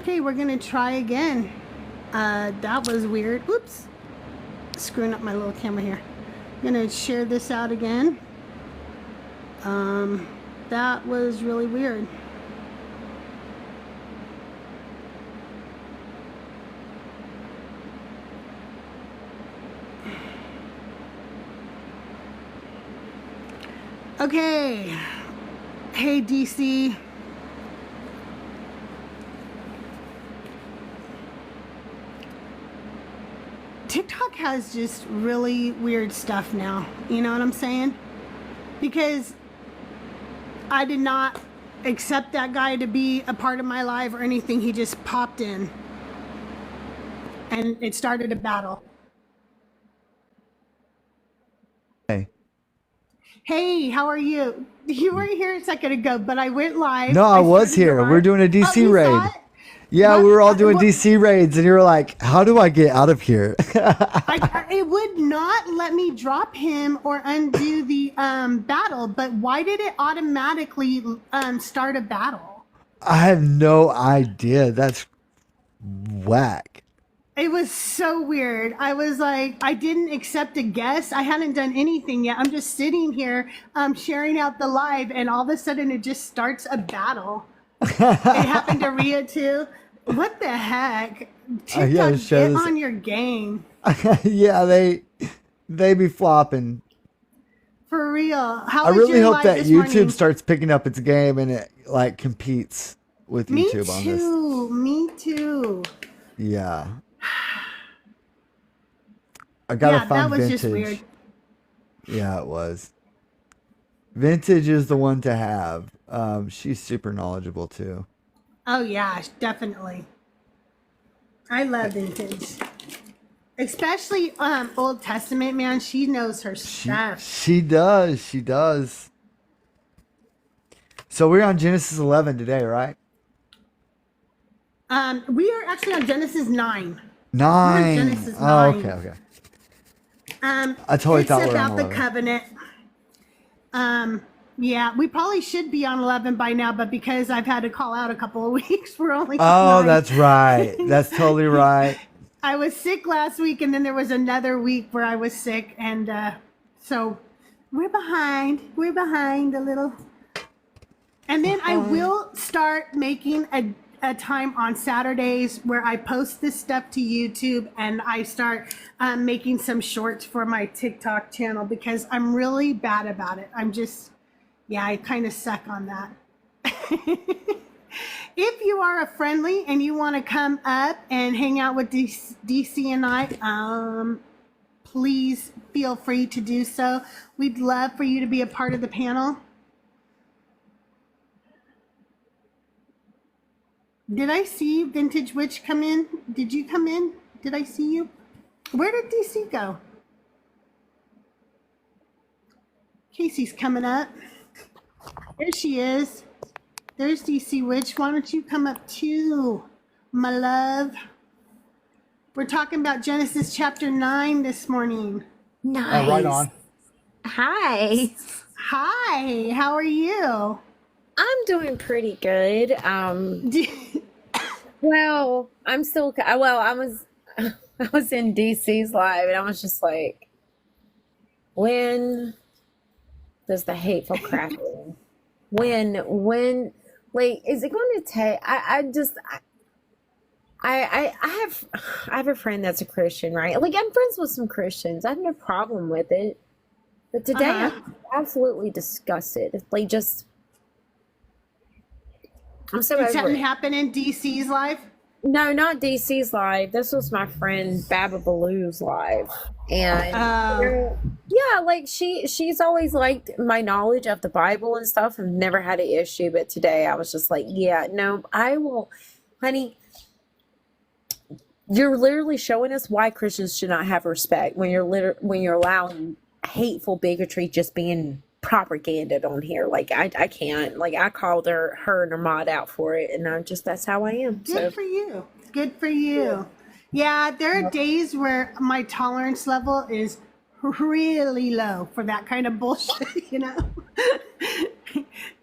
Okay, we're gonna try again. That was weird. Oops. Screwing up my little camera here. I'm gonna share this out again. That was really weird. Okay. Hey, DC. TikTok has just really weird stuff now. You know what I'm saying? Because I did not accept that guy to be a part of my life or anything. He just popped in. And it started a battle. Hey. Hey, how are you? You were here a second ago, but I went live. No, I was here. We're doing a DC raid. Yeah, we were all doing DC raids, and you were like, how do I get out of here? It would not let me drop him or undo the battle, but why did it automatically start a battle? I have no idea. That's whack. It was so weird. I was like, I didn't accept a guest. I hadn't done anything yet. I'm just sitting here sharing out the live, and all of a sudden it just starts a battle. It happened to Rhea too. What the heck? TikTok, get on your game. Yeah, they be flopping. For real. How I really hope that YouTube morning? starts picking up its game and it like competes with YouTube on this. Me too. Yeah. I gotta find that was Vintage. Just weird. Yeah, it was. Vintage is the one to have. She's super knowledgeable too. Oh yeah, definitely. I love Vintage. Especially Old Testament, man. She knows her stuff. She does. She does. So we're on Genesis 11 today, right? We are actually on Genesis 9. 9. Genesis 9. Oh, okay. I totally thought we were on 11. The covenant. Yeah, we probably should be on 11 by now, but because I've had to call out a couple of weeks, we're only on 9. That's right. That's totally right. I was sick last week, and then there was another week where I was sick, and so we're behind. We're behind a little. And then I will start making a time on Saturdays where I post this stuff to YouTube, and I start making some shorts for my TikTok channel because I'm really bad about it. I kind of suck on that. If you are a friendly and you want to come up and hang out with DC and I, please feel free to do so. We'd love for you to be a part of the panel. Did I see Vintage Witch come in? Did you come in? Did I see you? Where did DC go? Casey's coming up. There she is. There's DC Witch. Why don't you come up too, my love? We're talking about Genesis chapter 9 this morning. Nice. Right on. Hi. Hi. How are you? I'm doing pretty good. Well, I'm still. Well, I was in DC's live, and I was just like, when does the hateful crap end? When, like, is it going to take? I have a friend that's a Christian, right? Like, I'm friends with some Christians. I have no problem with it, but today I'm absolutely disgusted. Like, just. I'm so Did something happen in DC's life? No, not DC's live. This was my friend Baba Baloo's live. And yeah, like she's always liked my knowledge of the Bible and stuff. I've never had an issue, but today I was just like, yeah, no, I will, honey. You're literally showing us why Christians should not have respect when you're allowing hateful bigotry just being propaganded on here. Like I can't. Like I called her and her mod out for it, and that's how I am. Good for you. Good for you. Yeah, there are days where my tolerance level is really low for that kind of bullshit, you know?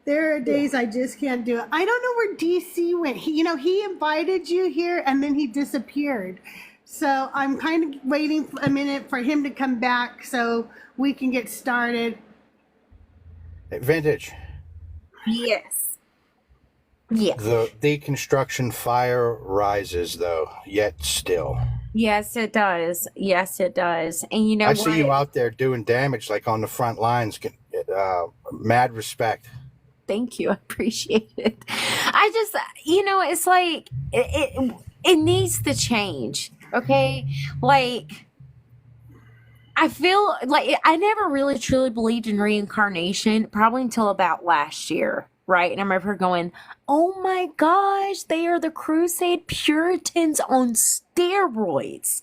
There are days I just can't do it. I don't know where DC went. He invited you here and then he disappeared. So I'm kind of waiting for a minute for him to come back so we can get started. Vintage. Yes. Yes. The deconstruction fire rises, though, yet still. Yes, it does. Yes, it does. And you know I what? see you out there doing damage, like on the front lines. Mad respect. Thank you. I appreciate it. I just, it's like it needs to change. Okay. Like, I feel like I never really truly believed in reincarnation, probably until about last year. Right. And I remember going, oh my gosh, they are the Crusade Puritans on steroids.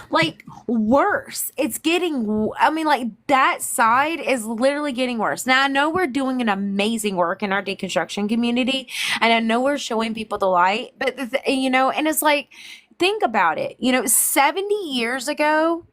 Like, worse. It's getting, like, that side is literally getting worse. Now, I know we're doing an amazing work in our deconstruction community, and I know we're showing people the light, but, and it's like, think about it. 70 years ago,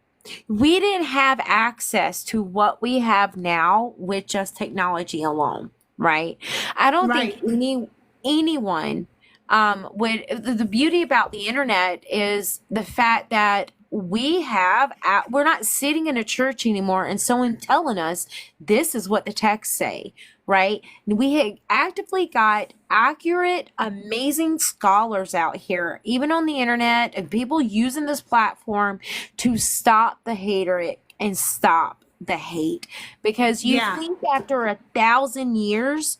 we didn't have access to what we have now with just technology alone, right? I don't think anyone the beauty about the internet is the fact that we're not sitting in a church anymore and someone telling us this is what the texts say, right? We have actively got accurate, amazing scholars out here, even on the internet, and people using this platform to stop the hatred and stop the hate. Because you think after 1,000 years,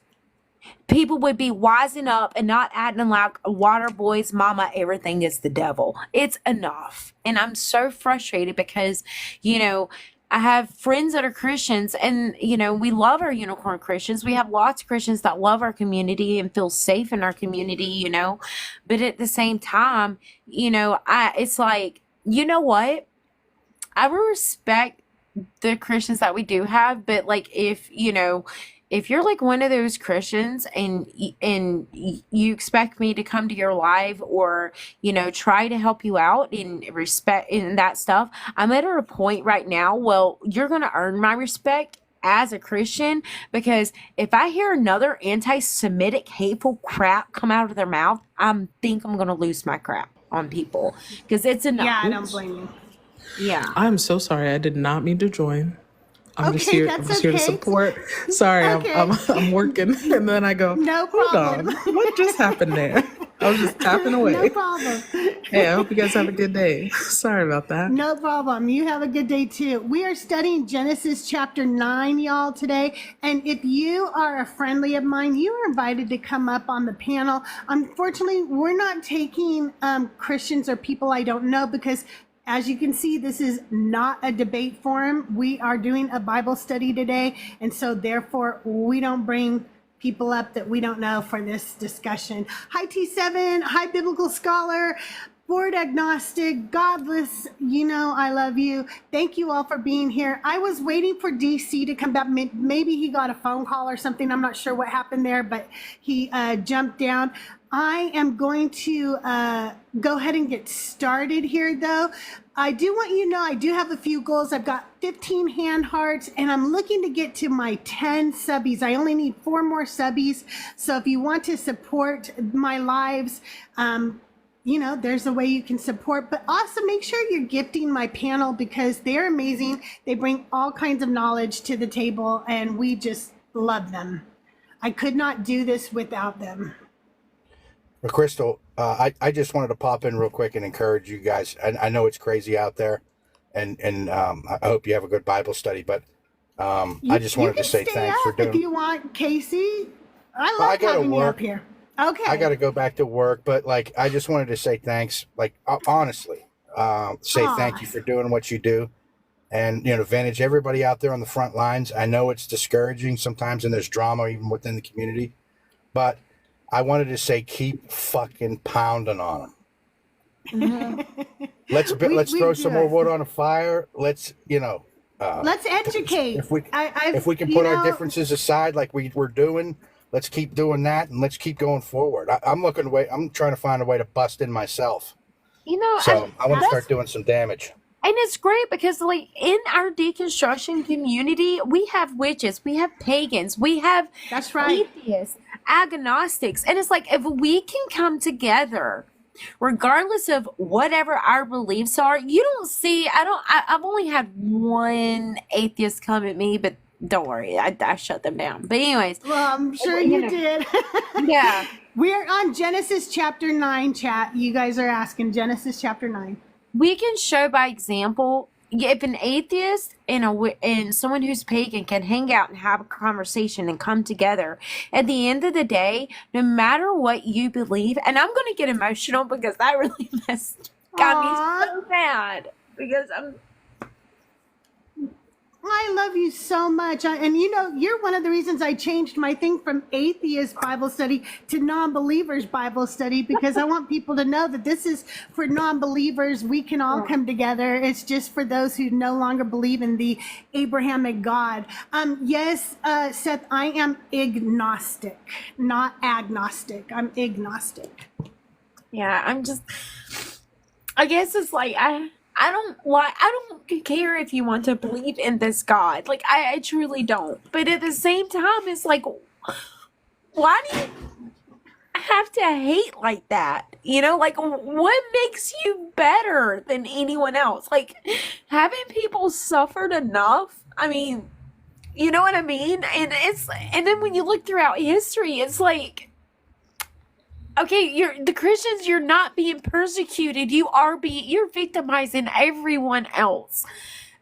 people would be wising up and not acting like a water boy's mama, everything is the devil. It's enough. And I'm so frustrated because, I have friends that are Christians and, we love our unicorn Christians. We have lots of Christians that love our community and feel safe in our community, but at the same time, it's like, you know what? I respect the Christians that we do have, but like, if you're like one of those Christians and you expect me to come to your live or, try to help you out in respect in that stuff, I'm at a point right now, well, you're going to earn my respect as a Christian, because if I hear another anti-Semitic hateful crap come out of their mouth, I think I'm going to lose my crap on people because it's enough. Yeah, I don't blame you. Yeah. I'm so sorry. I did not mean to join. I'm just Okay, here. that's I'm just here to okay. support. Sorry, Okay. I'm working, and then I go. No Hold problem. on, what just happened there? I was just tapping away. No problem. Hey, I hope you guys have a good day. Sorry about that. No problem. You have a good day too. We are studying Genesis chapter 9, y'all, today. And if you are a friendly of mine, you are invited to come up on the panel. Unfortunately, we're not taking Christians or people I don't know because, as you can see, this is not a debate forum. We are doing a Bible study today. And so therefore, we don't bring people up that we don't know for this discussion. Hi, T7. Hi, Biblical Scholar. Board agnostic, godless, I love you. Thank you all for being here. I was waiting for DC to come back. Maybe he got a phone call or something. I'm not sure what happened there, but he jumped down. I am going to go ahead and get started here, though. I do want you to know I do have a few goals. I've got 15 hand hearts, and I'm looking to get to my 10 subbies. I only need 4 more subbies. So if you want to support my lives, there's a way you can support, but also make sure you're gifting my panel because they're amazing. They bring all kinds of knowledge to the table, and we just love them. I could not do this without them. Well, Crystal, I just wanted to pop in real quick and encourage you guys. I know it's crazy out there, and I hope you have a good Bible study, but I just wanted to say thanks for doing. If you want, Casey, I I love gotta having you work. up here. Okay. I got to go back to work, but I just wanted to say thanks, honestly, say thank you for doing what you do. And, Vantage, everybody out there on the front lines. I know it's discouraging sometimes and there's drama even within the community, but I wanted to say, keep fucking pounding on them. Let's throw some more wood on a fire. Let's educate. If we can put our differences aside, like we're doing, let's keep doing that, and let's keep going forward. I'm trying to find a way to bust in myself. So I want to start doing some damage. And it's great because, like, in our deconstruction community, we have witches, we have pagans, we have That's right. atheists, agnostics. And it's like, if we can come together, regardless of whatever our beliefs are, you don't see, I've only had one atheist come at me, but don't worry, I shut them down. But anyways. Well, I'm sure you did. Yeah. We're on Genesis chapter 9, chat. You guys are asking Genesis chapter 9. We can show by example, if an atheist and someone who's pagan can hang out and have a conversation and come together, at the end of the day, no matter what you believe, and I'm going to get emotional because that really got me so bad because I love you so much. And you know, you're one of the reasons I changed my thing from atheist Bible study to non-believers Bible study, because I want people to know that this is for non-believers. We can all come together. It's just for those who no longer believe in the Abrahamic God. Yes, Seth, I am agnostic, not agnostic. I'm agnostic. yeah, I guess it's like, I don't care if you want to believe in this God. Like, I truly don't. But at the same time, it's like, why do you have to hate like that? You know, like, what makes you better than anyone else? Like, haven't people suffered enough? I mean, you know what I mean? And then when you look throughout history, it's like, okay, the Christians, you're not being persecuted. You're victimizing everyone else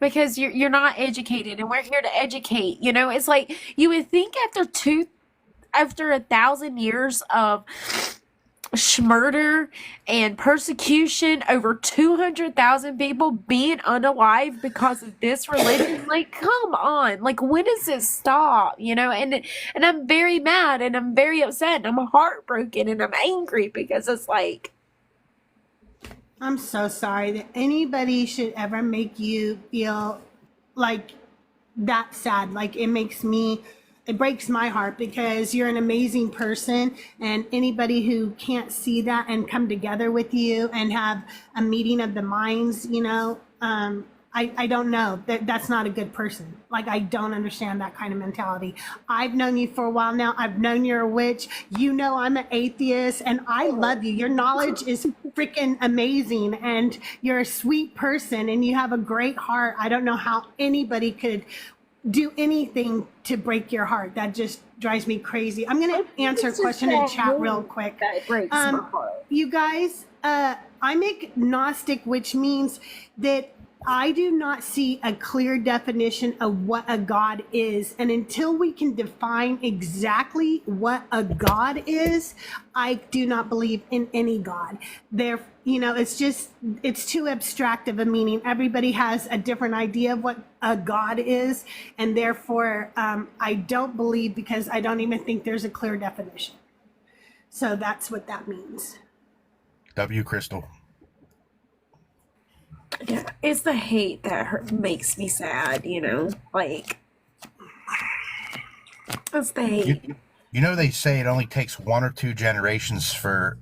because you're not educated, and we're here to educate. You know, it's like you would think after 1,000 years of murder and persecution, over 200,000 people being unalive because of this religion. Like, come on, like, when does it stop? You know, and I'm very mad and I'm very upset and I'm heartbroken and I'm angry because it's like, I'm so sorry that anybody should ever make you feel like that sad. Like, it breaks my heart, because you're an amazing person, and anybody who can't see that and come together with you and have a meeting of the minds, you know, I don't know, that's not a good person. Like, I don't understand that kind of mentality. I've known you for a while now. I've known you're a witch. You know I'm an atheist, and I love you. Your knowledge is freaking amazing, and you're a sweet person, and you have a great heart. I don't know how anybody could do anything to break your heart. That just drives me crazy. I'm going to answer a question in chat real quick. that breaks my heart. You guys, I'm agnostic, which means that I do not see a clear definition of what a God is. And until we can define exactly what a God is, I do not believe in any God. You know, it's too abstract of a meaning. Everybody has a different idea of what a God is. And therefore, I don't believe, because I don't even think there's a clear definition. So that's what that means. W. Crystal. Yeah, it's the hate that makes me sad, you know? Like, it's the hate. You know, they say it only takes 1 or 2 generations for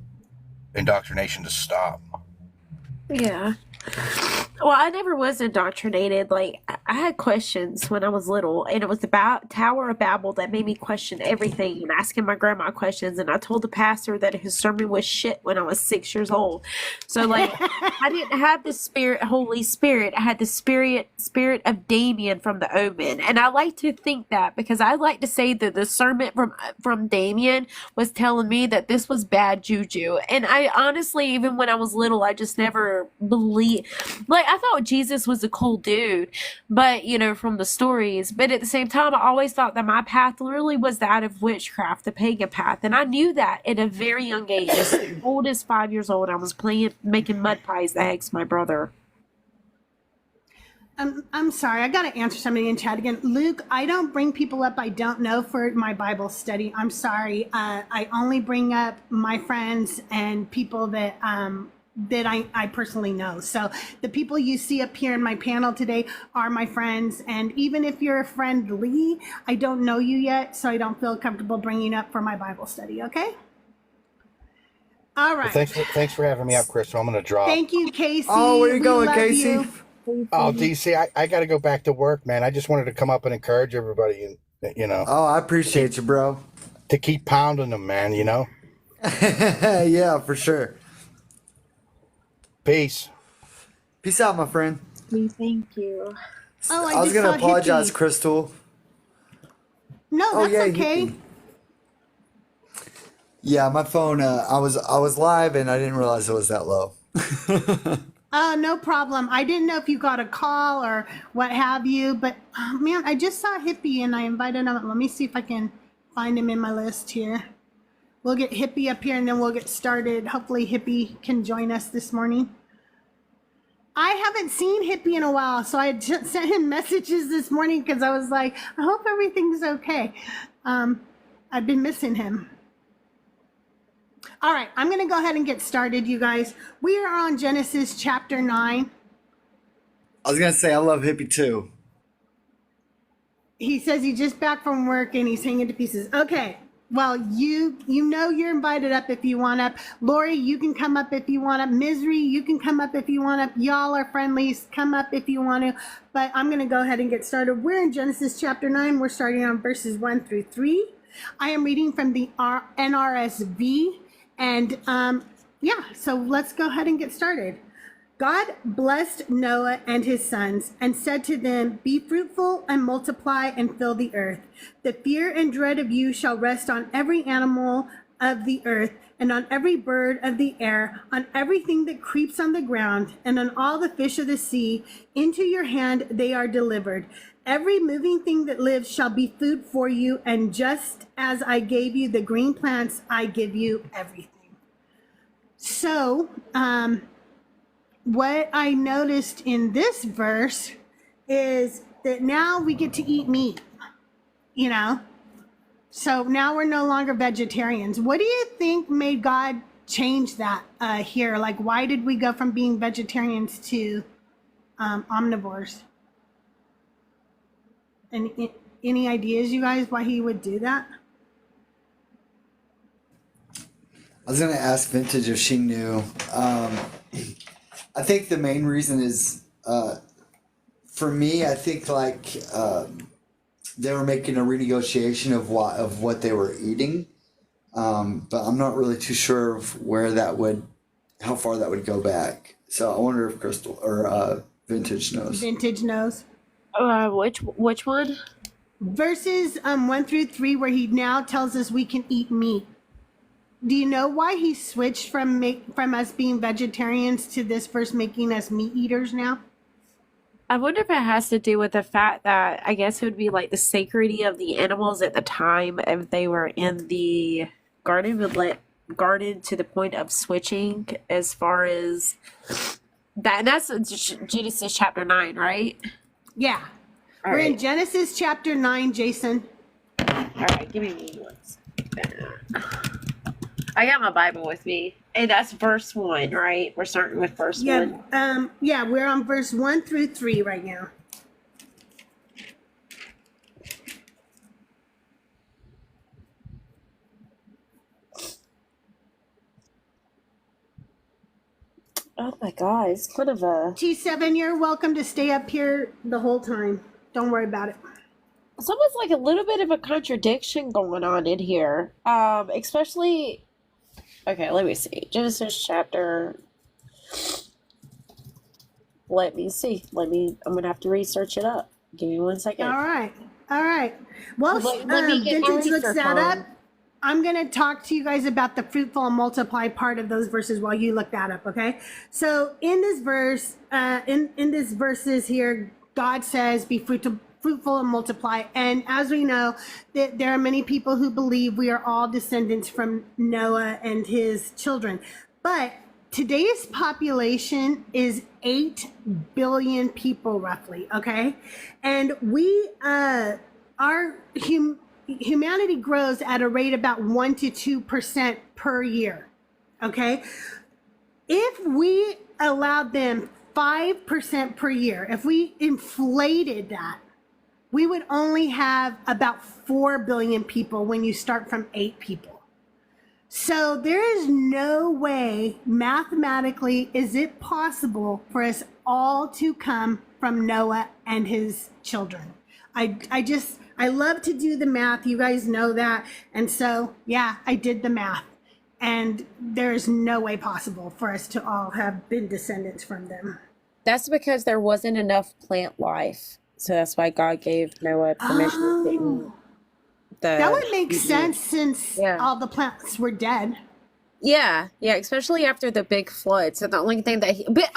indoctrination to stop. Yeah. Well, I never was indoctrinated. Like, I had questions when I was little, and it was the Tower of Babel that made me question everything and asking my grandma questions. And I told the pastor that his sermon was shit when I was 6 years old. So, like, I didn't have the Holy Spirit. I had the spirit of Damien from the Omen. And I like to think that, because I like to say that the sermon from Damien was telling me that this was bad juju. And I honestly, even when I was little, I just never believed. Like, I thought Jesus was a cool dude, but, you know, from the stories. But at the same time, I always thought that my path literally was that of witchcraft, the pagan path. And I knew that at a very young age. As old as 5 years old, I was making mud pies that ex my brother. I'm sorry, I got to answer something in chat again. Luke, I don't bring people up I don't know for my Bible study. I'm sorry. I only bring up my friends and people that I personally know. So the people you see up here in my panel today are my friends. And even if you're friendly, I don't know you yet, so I don't feel comfortable bringing up for my Bible study, okay? All right. Well, thanks for having me up, Crystal. I'm going to drop. Thank you, Casey. Oh, where you We going, love Casey? you. Oh, DC, I got to go back to work, man. I just wanted to come up and encourage everybody, and Oh, I appreciate you, bro. to keep pounding them, man. Yeah, for sure. Peace. Peace out, my friend. Thank you. Oh, I was just gonna saw apologize, Hippie. Crystal. No, Oh, that's yeah, okay. Hippie. Yeah, my phone. I was live and I didn't realize it was that low. No problem. I didn't know if you got a call or what have you, but man, I just saw Hippie and I invited him. Let me see if I can find him in my list here. We'll get Hippie up here and then we'll get started. Hopefully Hippie can join us this morning. I haven't seen Hippie in a while, so I just sent him messages this morning because I was like, I hope everything's okay. I've been missing him. All right, I'm going to go ahead and get started, you guys. We are on Genesis chapter 9. I was gonna say I love hippie too. He says he's just back from work and he's hanging to pieces. Okay, well, you know you're invited up if you want up. Lori, you can come up if you want up. Misery, you can come up if you want up. Y'all are friendlies. Come up if you want to. But I'm going to go ahead and get started. We're in Genesis chapter 9. We're starting on verses 1 through 3. I am reading from the NRSV. And so let's go ahead and get started. God blessed Noah and his sons and said to them, "Be fruitful and multiply and fill the earth. The fear and dread of you shall rest on every animal of the earth and on every bird of the air, on everything that creeps on the ground, and on all the fish of the sea. Into your hand they are delivered. Every moving thing that lives shall be food for you, and just as I gave you the green plants, I give you everything." So, what I noticed in this verse is that now we get to eat meat, So now we're no longer vegetarians. What do you think made God change that here? Like, why did we go from being vegetarians to omnivores? And any ideas, you guys, why he would do that? I was gonna ask Vintage if she knew. I think the main reason is, for me, I think they were making a renegotiation of what they were eating, but I'm not really too sure of how far that would go back. So I wonder if Crystal or Vintage knows. Vintage knows. Which one? Verses 1 through 3, where he now tells us we can eat meat. Do you know why he switched from us being vegetarians to this verse making us meat eaters now? I wonder if it has to do with the fact that I guess it would be like the sacredity of the animals at the time if they were in the garden, garden to the point of switching as far as that. And that's Genesis chapter 9, right? Yeah. All We're in right. Genesis chapter 9, Jason. All right, give me one second. I got my Bible with me. And that's verse 1, right? We're starting with verse 1. We're on verse 1 through 3 right now. Oh my God, it's kind of a... T7, you're welcome to stay up here the whole time. Don't worry about it. It's almost like a little bit of a contradiction going on in here. Especially... Okay, let me see. Genesis chapter... Let me see. I'm going to have to research it up. Give me 1 second. All right. Well, Let me get my Vintage looks research that on. up. I'm going to talk to you guys about the fruitful and multiply part of those verses while you look that up, okay? So in this verse, in this verses here, God says, "Be fruitful and multiply." And as we know, that there are many people who believe we are all descendants from Noah and his children. But today's population is 8 billion people roughly, okay? And we humanity grows at a rate about 1 to 2% per year, okay? If we allowed them 5% per year, if we inflated that, we would only have about 4 billion people when you start from 8 people. So there is no way mathematically is it possible for us all to come from Noah and his children. I love to do the math. You guys know that. And so, yeah, I did the math. And there is no way possible for us to all have been descendants from them. That's because there wasn't enough plant life. So that's why God gave Noah permission to eat That would make sense since Yeah. all the plants were dead. Yeah, especially after the big flood. So the only thing that but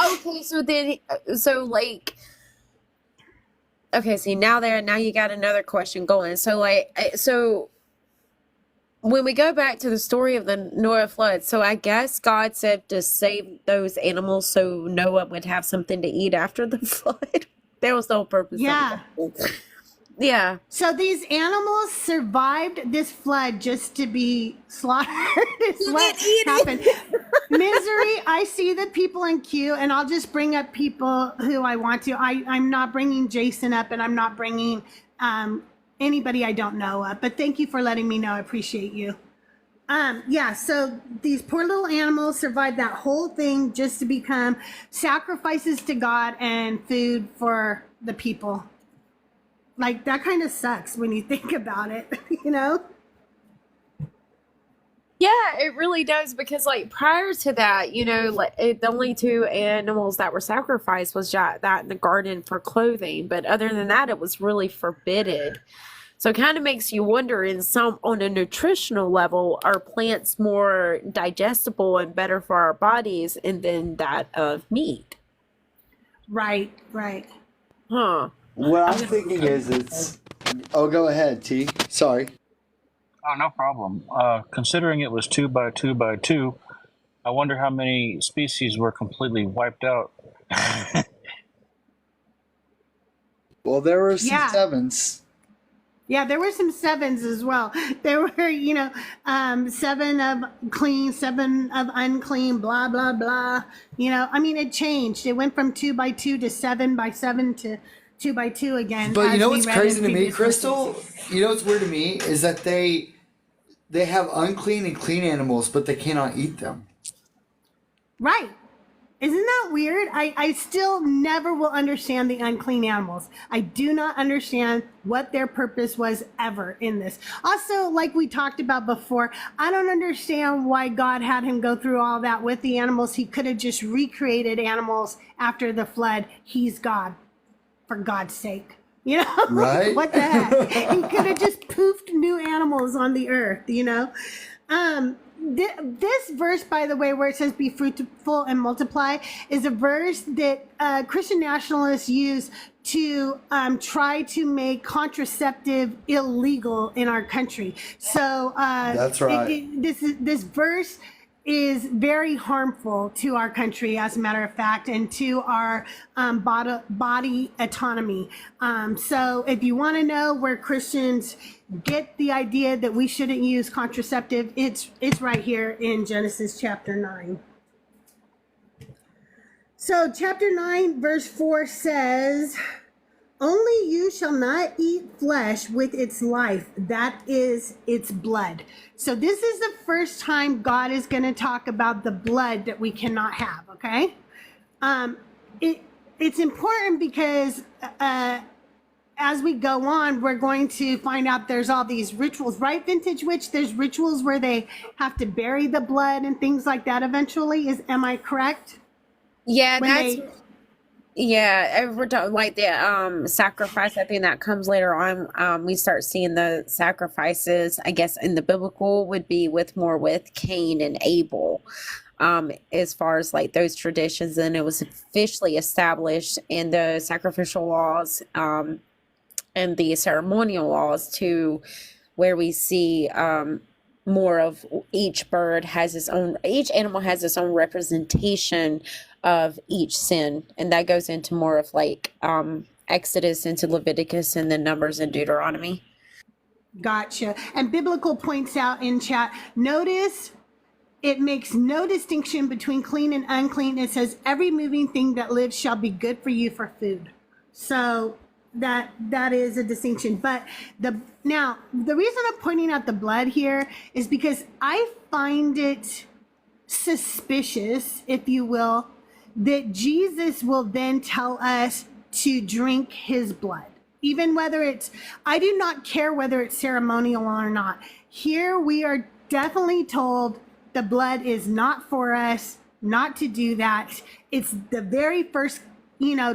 okay, see now you got another question going. So when we go back to the story of the Noah flood, so I guess God said to save those animals so Noah would have something to eat after the flood. There was no purpose. Yeah. Yeah. So these animals survived this flood just to be slaughtered. Is what happened. Misery. I see the people in queue, and I'll just bring up people who I want to. I'm not bringing Jason up, and I'm not bringing anybody I don't know up. But thank you for letting me know. I appreciate you. Yeah, so these poor little animals survived that whole thing just to become sacrifices to God and food for the people. Like, that kind of sucks when you think about it, you know? Yeah, it really does because like prior to that, the only two animals that were sacrificed was that in the garden for clothing, but other than that, it was really forbidden. So it kind of makes you wonder on a nutritional level, are plants more digestible and better for our bodies and than that of meat? Right. Huh. What I'm thinking is oh, go ahead, T. Sorry. Oh, no problem. Considering it was 2 by 2 by 2, I wonder how many species were completely wiped out. Well, there were some sevens. Yeah, there were some sevens as well. There were, 7 of clean, 7 of unclean, blah, blah, blah. It changed. It went from 2 by 2 to 7 by 7 to 2 by 2 again. But you know what's crazy to me, Crystal? You know what's weird to me is that they have unclean and clean animals, but they cannot eat them. Right. Isn't that weird? I still never will understand the unclean animals. I do not understand what their purpose was ever in this. Also, like we talked about before, I don't understand why God had him go through all that with the animals. He could have just recreated animals after the flood. He's God, for God's sake. Right? What the heck? He could have just poofed new animals on the earth, This verse, by the way, where it says be fruitful and multiply, is a verse that Christian nationalists use to try to make contraceptive illegal in our country. So that's right. This verse is very harmful to our country, as a matter of fact, and to our body autonomy. So if you want to know where Christians get the idea that we shouldn't use contraceptive, it's right here in Genesis chapter 9. So chapter 9 verse 4 says, only you shall not eat flesh with its life, that is its blood. So this is the first time God is going to talk about the blood that we cannot have, okay? It's important because as we go on, we're going to find out there's all these rituals, right, Vintage Witch? There's rituals where they have to bury the blood and things like that eventually. Am I correct? Yeah, we're talking like the sacrifice. I think that comes later on. We start seeing the sacrifices, I guess, in the biblical would be with Cain and Abel, as far as like those traditions. And it was officially established in the sacrificial laws and the ceremonial laws to where we see more of each animal has its own representation of each sin, and that goes into more of like Exodus into Leviticus and then Numbers and Deuteronomy. Gotcha. And biblical points out in chat, notice it makes no distinction between clean and unclean. It says every moving thing that lives shall be good for you for food. So that is a distinction. But the reason I'm pointing out the blood here is because I find it suspicious, if you will, that Jesus will then tell us to drink his blood. Even whether I do not care whether it's ceremonial or not. Here we are definitely told the blood is not for us, not to do that. It's the very first,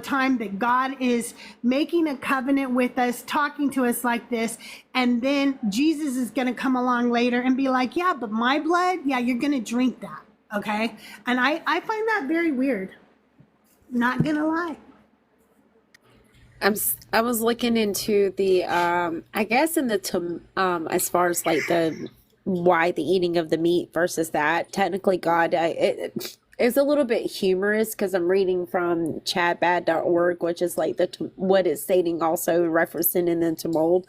time that God is making a covenant with us, talking to us like this. And then Jesus is going to come along later and be like, yeah, but my blood, yeah, you're going to drink that. Okay. And I find that very weird. Not going to lie. I was looking into the I guess in the as far as like why the eating of the meat versus that technically God it's a little bit humorous because I'm reading from chadbad.org, which is like what it's stating also referencing in the tumult,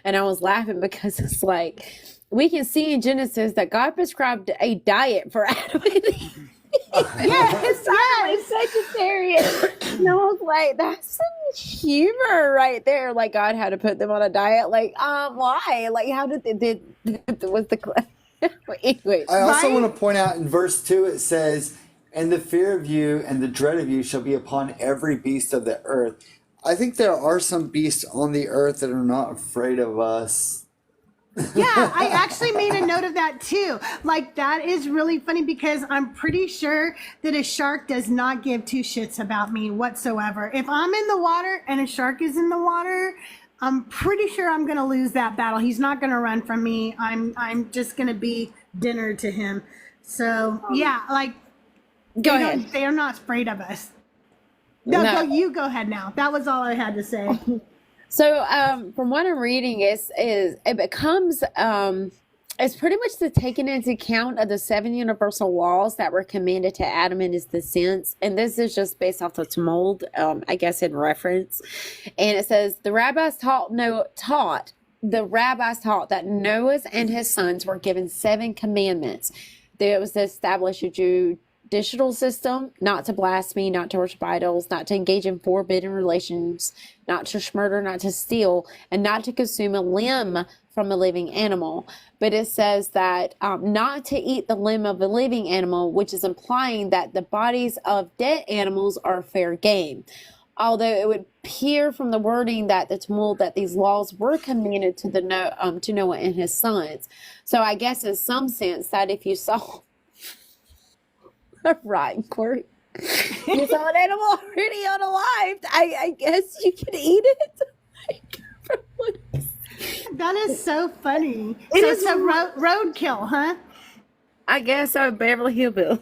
and I was laughing because it's like we can see in Genesis that God prescribed a diet for Adam and Eve. Yes, Sagittarius. And I was like, that's some humor right there. Like God had to put them on a diet. Like, why? Like, how did was the anyway? I also want to point out in verse 2 it says, "And the fear of you and the dread of you shall be upon every beast of the earth." I think there are some beasts on the earth that are not afraid of us. Yeah, I actually made a note of that too. Like, that is really funny because I'm pretty sure that a shark does not give two shits about me whatsoever. If I'm in the water and a shark is in the water, I'm pretty sure I'm going to lose that battle. He's not going to run from me. I'm just going to be dinner to him. So, yeah, like, Go ahead. They are not afraid of us. No, you go ahead now. That was all I had to say. So, from what I'm reading, it becomes it's pretty much the taking into account of the 7 universal laws that were commanded to Adam and his descendants, and this is just based off the tumult, I guess in reference. And it says the rabbis taught that Noah and his sons were given 7 commandments. There was to establish a judicial system, not to blaspheme, not to worship idols, not to engage in forbidden relations, not to murder, not to steal, and not to consume a limb from a living animal. But it says that not to eat the limb of a living animal, which is implying that the bodies of dead animals are fair game. Although it would appear from the wording that that these laws were commanded to to Noah and his sons. So I guess in some sense that if you saw right, Corey. You saw an animal already unalived. I guess you could eat it. That is so funny. It's a roadkill, huh? I guess I'm Beverly Hillbill.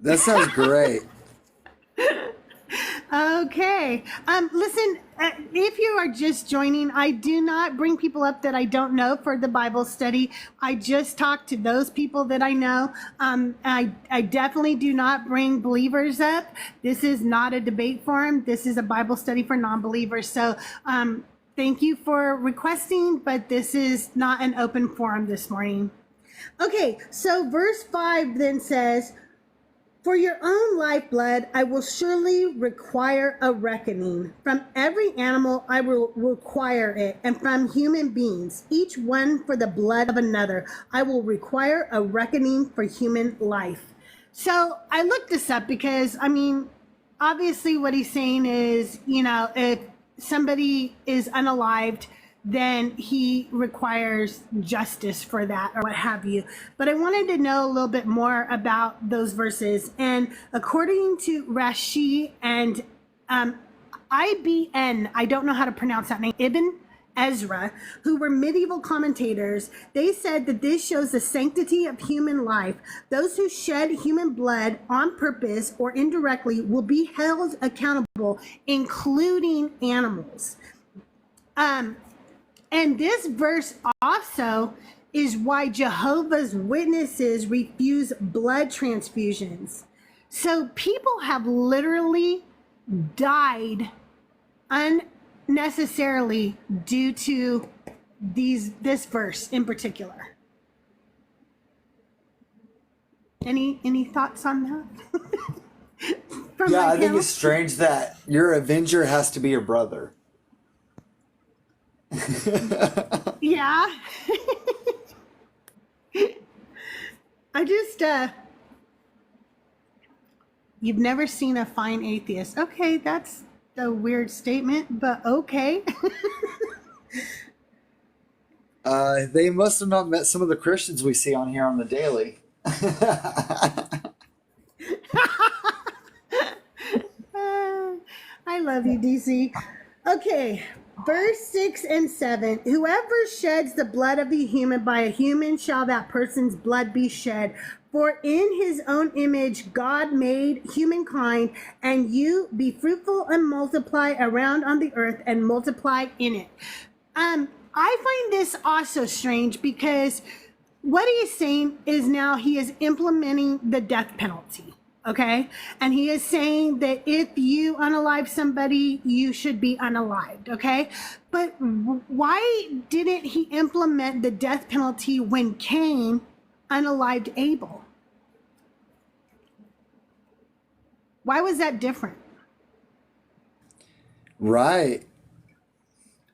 That sounds great. Okay. Listen, if you are just joining, I do not bring people up that I don't know for the Bible study. I just talk to those people that I know. I definitely do not bring believers up. This is not a debate forum. This is a Bible study for non-believers. So thank you for requesting, but this is not an open forum this morning. Okay, so verse 5 then says, "For your own lifeblood, I will surely require a reckoning. From every animal, I will require it, and from human beings, each one for the blood of another, I will require a reckoning for human life." So I looked this up because, obviously what he's saying is, if somebody is unalived, then he requires justice for that or what have you. But I wanted to know a little bit more about those verses. And according to Rashi and IBN, I don't know how to pronounce that name, Ibn Ezra, who were medieval commentators, they said that this shows the sanctity of human life. Those who shed human blood on purpose or indirectly will be held accountable, including animals. And this verse also is why Jehovah's Witnesses refuse blood transfusions. So people have literally died unnecessarily due to this verse in particular. Any thoughts on that? Yeah, I think it's strange that your avenger has to be your brother. Yeah. I just, you've never seen a fine atheist. Okay, that's a weird statement, but okay. They must have not met some of the Christians we see on here on the daily. I love you, DC. Okay, verse 6 and 7. Whoever sheds the blood of the human, by a human shall that person's blood be shed. For in his own image God made humankind, and you be fruitful and multiply around on the earth and multiply in it. I find this also strange because what he is saying is now he is implementing the death penalty. Okay. And he is saying that if you unalive somebody, you should be unalived. Okay. But why didn't he implement the death penalty when Cain unalived Abel? Why was that different? Right.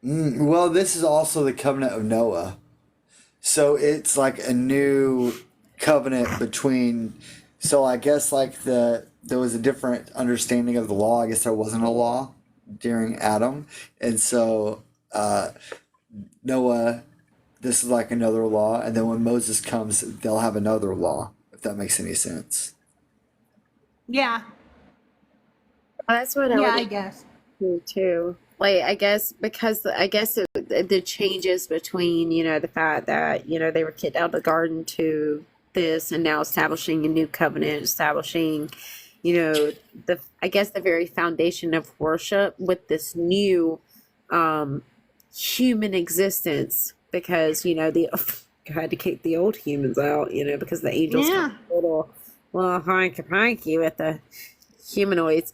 Well, this is also the covenant of Noah. So it's like a new covenant between. So I guess like there was a different understanding of the law. I guess there wasn't a law during Adam. And so Noah, this is like another law. And then when Moses comes, they'll have another law, if that makes any sense. Yeah. That's what I guess. do too. Like, I guess because the changes between, the fact that, they were kicked out of the garden to this and now establishing a new covenant, establishing, the very foundation of worship with this new human existence, because, had to kick the old humans out, because the angels were a little hanky-panky with the humanoids.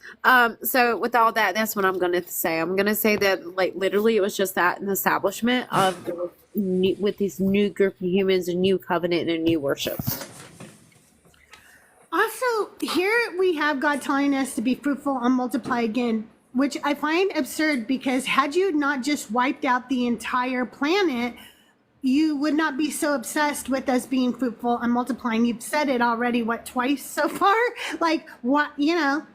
So with all that, that's what I'm going to say. I'm going to say that, like, literally it was just that an establishment of with this new group of humans, a new covenant and a new worship. Also, here we have God telling us to be fruitful and multiply again, which I find absurd, because had you not just wiped out the entire planet, you would not be so obsessed with us being fruitful and multiplying. You've said it already, twice so far? Like, what,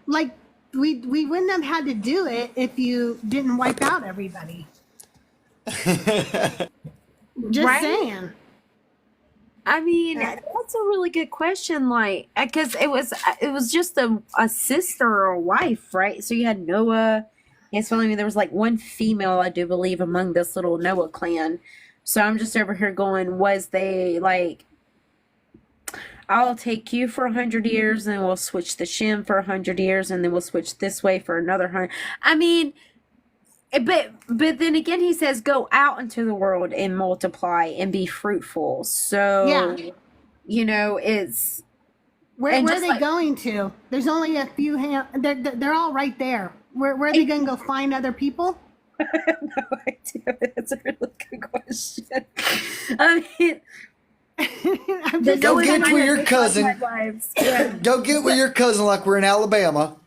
like we wouldn't have had to do it if you didn't wipe out everybody. Just saying. I mean, that's a really good question. Like, because it was just a sister or a wife, right? So you had Noah. Yes, well, I mean, there was like one female, I do believe, among this little Noah clan. So I'm just over here going, was they like, I'll take you for 100 years, and we'll switch the Shem for 100 years, and then we'll switch this way for another 100. I mean, but then again, he says, go out into the world and multiply and be fruitful. So, it's. Where are they going to? There's only a few they're all right there. Where are they going to go find other people? I have no idea. That's a really good question. I mean, go get with your cousin. Go get with your cousin like we're in Alabama.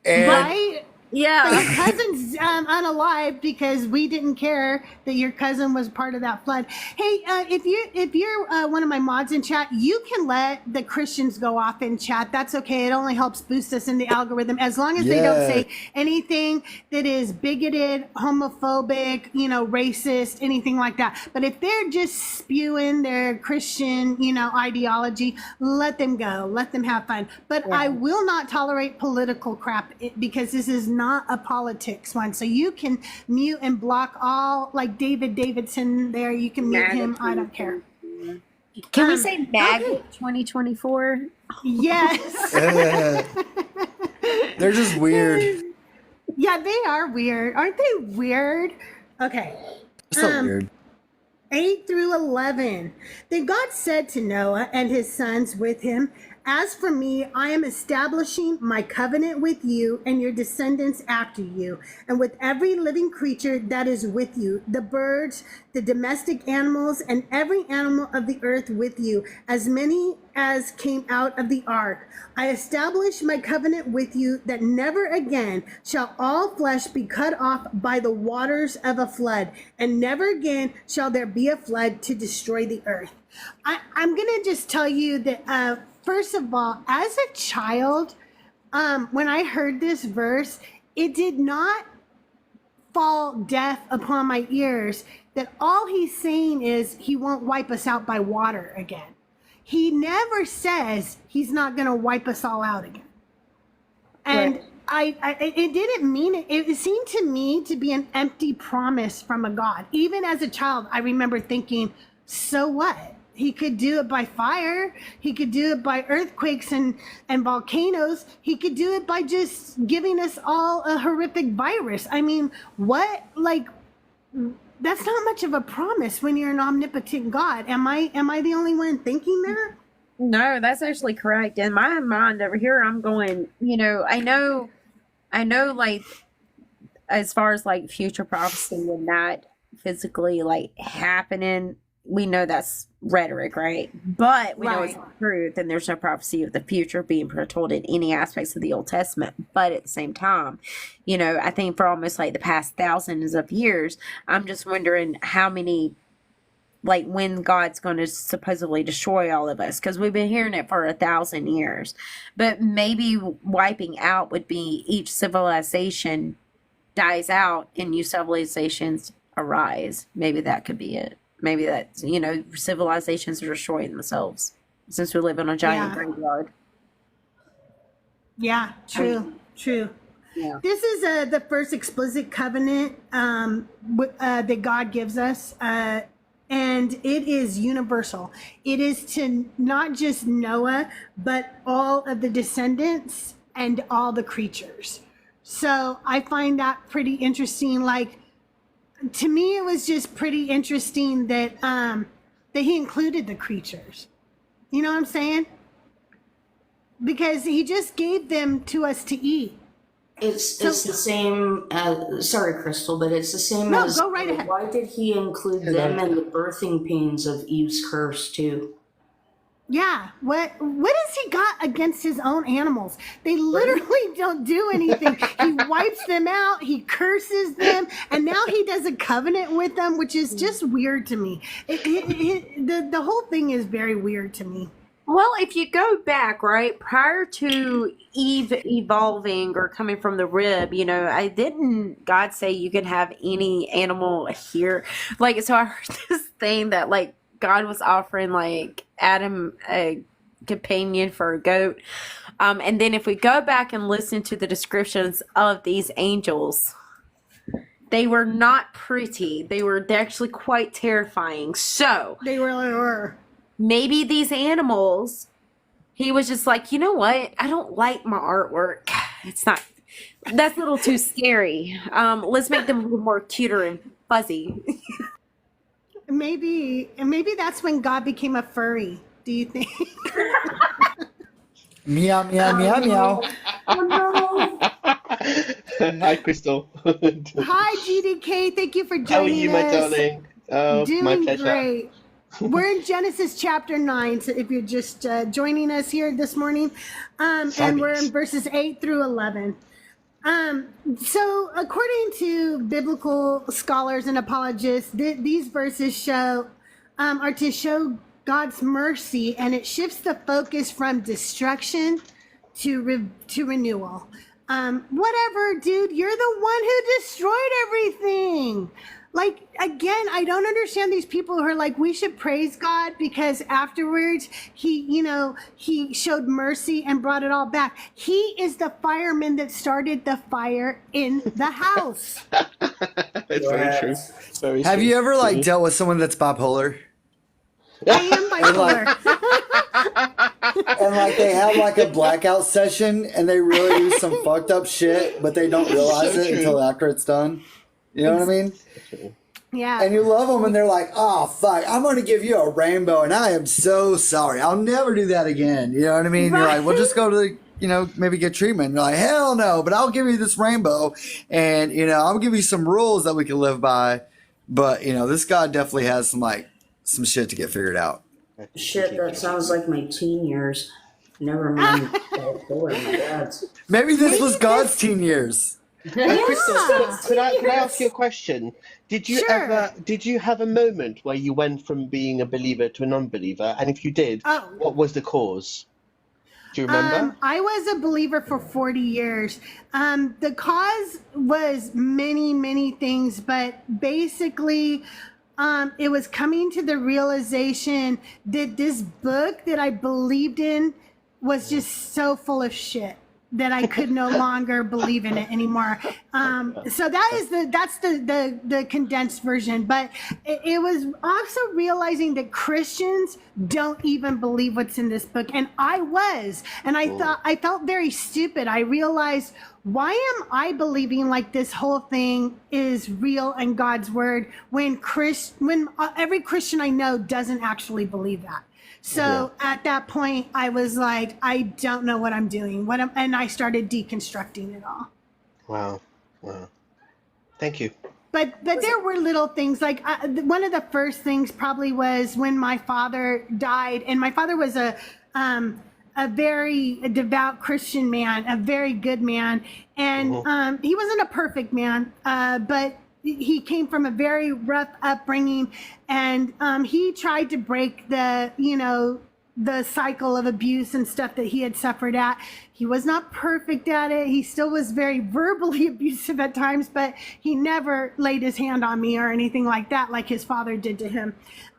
And right? Yeah. But your cousin's unalive because we didn't care that your cousin was part of that flood. Hey, if you're one of my mods in chat, you can let the Christians go off in chat. That's okay. It only helps boost us in the algorithm, as long as they don't say anything that is bigoted, homophobic, racist, anything like that. But if they're just spewing their Christian, ideology, let them go. Let them have fun. But I will not tolerate political crap, because this is not a politics one. So you can mute and block all, like David Davidson there. You can mute him. I don't care. Can we say MAGA 2024? Yes. They're just weird. Yeah, they are weird. Aren't they weird? Okay. It's not weird. 8 through 11. Then God said to Noah and his sons with him, As for me, I am establishing my covenant with you and your descendants after you, and with every living creature that is with you, the birds, the domestic animals, and every animal of the earth with you, as many as came out of the ark. I establish my covenant with you that never again shall all flesh be cut off by the waters of a flood, and never again shall there be a flood to destroy the earth. I'm going to just tell you that, first of all, as a child, when I heard this verse, it did not fall deaf upon my ears that all he's saying is he won't wipe us out by water again. He never says he's not going to wipe us all out again. And right. It didn't mean it. It seemed to me to be an empty promise from a God. Even as a child, I remember thinking, so what? He could do it by fire. He could do it by earthquakes and volcanoes. He could do it by just giving us all a horrific virus. I mean, what? Like, that's not much of a promise when you're an omnipotent God. Am I the only one thinking that? No, that's actually correct. In my mind over here, I'm going, I know, like, as far as like future prophecy and that physically like happening, we know that's rhetoric, right? But we know it's the truth, and there's no prophecy of the future being foretold in any aspects of the Old Testament. But at the same time, I think for almost like the past thousands of years, I'm just wondering how many, like when God's going to supposedly destroy all of us, because we've been hearing it for 1,000 years. But maybe wiping out would be each civilization dies out and new civilizations arise. Maybe that could be it. Maybe that, civilizations are destroying themselves since we live in a giant graveyard. Yeah, true. Yeah. This is the first explicit covenant that God gives us, and it is universal. It is to not just Noah, but all of the descendants and all the creatures. So I find that pretty interesting. Like, to me, it was just pretty interesting that that he included the creatures. You know what I'm saying? Because he just gave them to us to eat. It's the same as, sorry, Crystal, but it's the same as, go right ahead. Why did he include them in the birthing pains of Eve's curse too? Yeah, what has he got against his own animals? They literally don't do anything. He wipes them out, he curses them, and now he does a covenant with them, which is just weird to me. The whole thing is very weird to me. Well, if you go back, right, prior to Eve evolving or coming from the rib, I didn't God say you can have any animal here? Like, so I heard this thing that, like, God was offering, like, Adam a companion for a goat. And then if we go back and listen to the descriptions of these angels, they were not pretty. They were actually quite terrifying. So they really were. Maybe these animals, he was just like, you know what? I don't like my artwork. That's a little too scary. Let's make them a little more cuter and fuzzy. Maybe that's when God became a furry. Do you think? Meow, meow, meow, meow. Oh, no. Hi, Crystal. Hi, GDK. Thank you for joining us. How are you, my darling? Doing my pleasure. great. We're in Genesis chapter 9, so if you're just joining us here this morning, and we're in verses 8 through 11. So according to biblical scholars and apologists, these verses are to show God's mercy, and it shifts the focus from destruction to renewal. Whatever, dude, you're the one who destroyed everything. Like, again, I don't understand these people who are like, we should praise God because afterwards he showed mercy and brought it all back. He is the fireman that started the fire in the house. It's very true. Very Have true. you ever dealt with someone that's bipolar? I am bipolar. And they have a blackout session and they really do some fucked up shit, but they don't realize So it true. until after it's done. You know what I mean? Yeah. And you love them, and they're like, "Oh fuck, I'm going to give you a rainbow, and I am so sorry. I'll never do that again." You know what I mean? Right. You're like, "Well, just go to the, maybe get treatment." And you're like, "Hell no!" But I'll give you this rainbow, and I'll give you some rules that we can live by. But this God definitely has some shit to get figured out. Shit, that sounds like my teen years. Never mind. My dad's. Maybe this was God's teen years. Crystal, could I ask you a question? Did you Sure. did you have a moment where you went from being a believer to a non-believer? And if you did, Oh. what was the cause? Do you remember? I was a believer for 40 years. The cause was many, many things, but basically, it was coming to the realization that this book that I believed in was just so full of shit that I could no longer believe in it anymore. So that's the condensed version. But it was also realizing that Christians don't even believe what's in this book, and I was, and I felt very stupid. I realized, why am I believing like this whole thing is real and God's word when every Christian I know doesn't actually believe that? So at that point, I was like, I don't know what I'm doing. And I started deconstructing it all. Wow. Thank you. But there were little things like one of the first things probably was when my father died, and my father was a very devout Christian man, a very good man, and he wasn't a perfect man, but he came from a very rough upbringing, and he tried to break the cycle of abuse and stuff that he had suffered at. He was not perfect at it. He still was very verbally abusive at times, but he never laid his hand on me or anything like that, like his father did to him.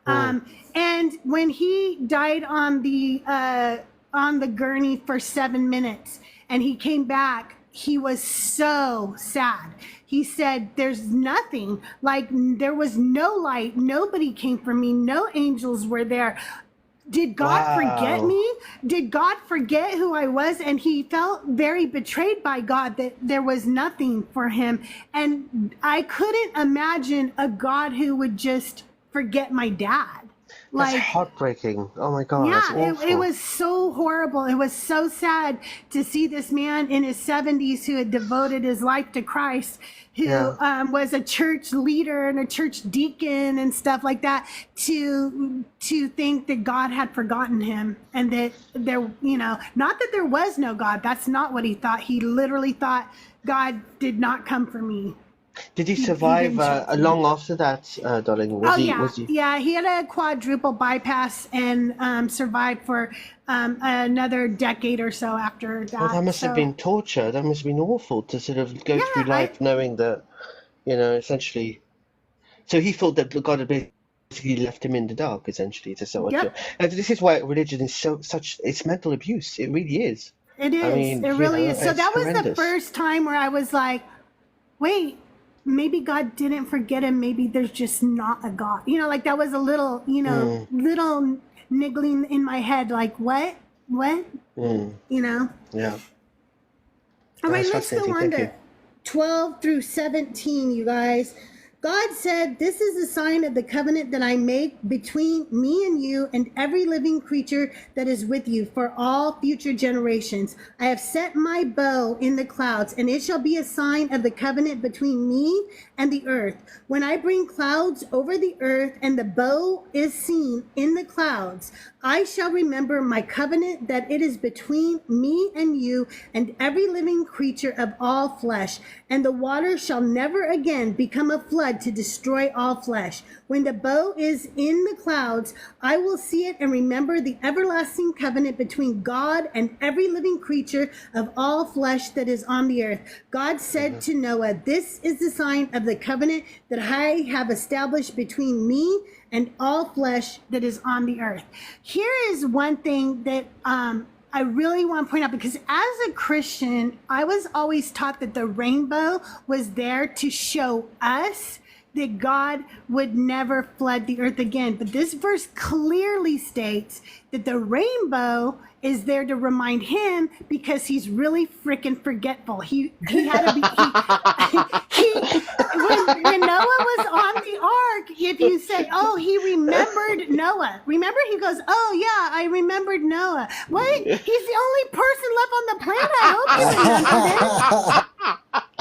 And when he died on the gurney for 7 minutes and he came back, he was so sad. He said, there's nothing, like there was no light. Nobody came for me. No angels were there. Did God forget me? Did God forget who I was? And he felt very betrayed by God that there was nothing for him. And I couldn't imagine a God who would just forget my dad. That's heartbreaking. Oh my God. Yeah, it was so horrible. It was so sad to see this man in his 70s who had devoted his life to Christ, who was a church leader and a church deacon and stuff like that, to think that God had forgotten him, and that there, not that there was no God. That's not what he thought. He literally thought God did not come for me. Did he survive long after that, darling? Yeah, he had a quadruple bypass and survived for another decade or so after that. Well, that must have been torture. That must have been awful to sort of go through life knowing that, essentially. So he thought that God had basically left him in the dark, essentially. And this is why religion is it's mental abuse. It really is. It is. It really is. So that was the first time where I was like, wait, maybe God didn't forget him. Maybe there's just not a God. That was a little, little niggling in my head. Like, what? Yeah. All right, let's go on to 12 through 17, you guys. God said, "This is a sign of the covenant that I make between me and you and every living creature that is with you for all future generations. I have set my bow in the clouds, and it shall be a sign of the covenant between me and the earth. When I bring clouds over the earth and the bow is seen in the clouds, I shall remember my covenant that it is between me and you and every living creature of all flesh, and the water shall never again become a flood to destroy all flesh. When the bow is in the clouds, I will see it and remember the everlasting covenant between God and every living creature of all flesh that is on the earth." God said to Noah, "This is the sign of the covenant that I have established between me and all flesh that is on the earth." Here is one thing that I really want to point out, because as a Christian, I was always taught that the rainbow was there to show us that God would never flood the earth again. But this verse clearly states that the rainbow is there to remind him, because he's really freaking forgetful. He had to be when Noah was on the ark if you say, oh, he remembered Noah. Remember, he goes, oh, yeah, I remembered Noah. What? He's the only person left on the planet. I hope he remembered it.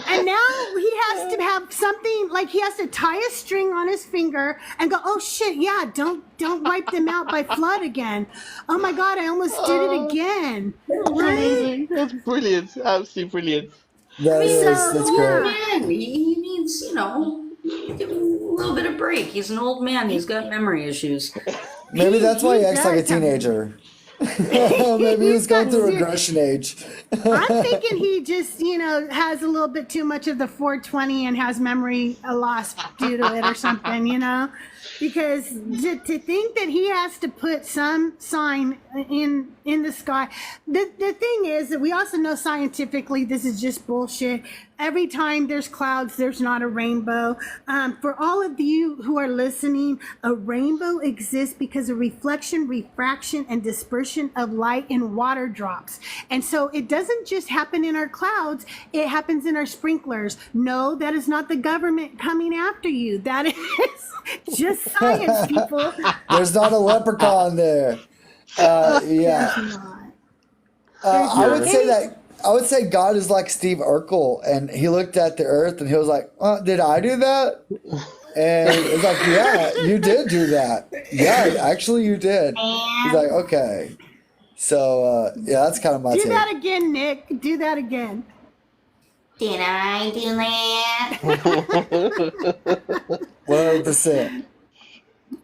And now he has to have something, like he has to tie a string on his finger and go, oh, shit, yeah, don't wipe them out by flood again. Oh, my God, I almost did it again. Amazing. That's brilliant. Absolutely brilliant. That's great. Man, he needs, give him a little bit of break. He's an old man. He's got memory issues. Maybe that's why he acts like a does have- teenager. Maybe he was going through regression age. I'm thinking he just, has a little bit too much of the 420 and has memory loss due to it or something, because to think that he has to put some sign in the sky. The thing is that we also know scientifically this is just bullshit. Every time there's clouds, there's not a rainbow. For all of you who are listening, a rainbow exists because of reflection, refraction, and dispersion of light in water drops. And so it doesn't just happen in our clouds, it happens in our sprinklers. No, that is not the government coming after you. That is just science, people. There's not a leprechaun there. Yeah. There's not. I would say God is like Steve Urkel, and he looked at the earth and he was like, did I do that? And it's like, yeah, you did do that. Yeah, actually you did. He's like, okay. So, yeah, that's kind of my Do take. that again, Nick. Do that again. Did I do that? 100%.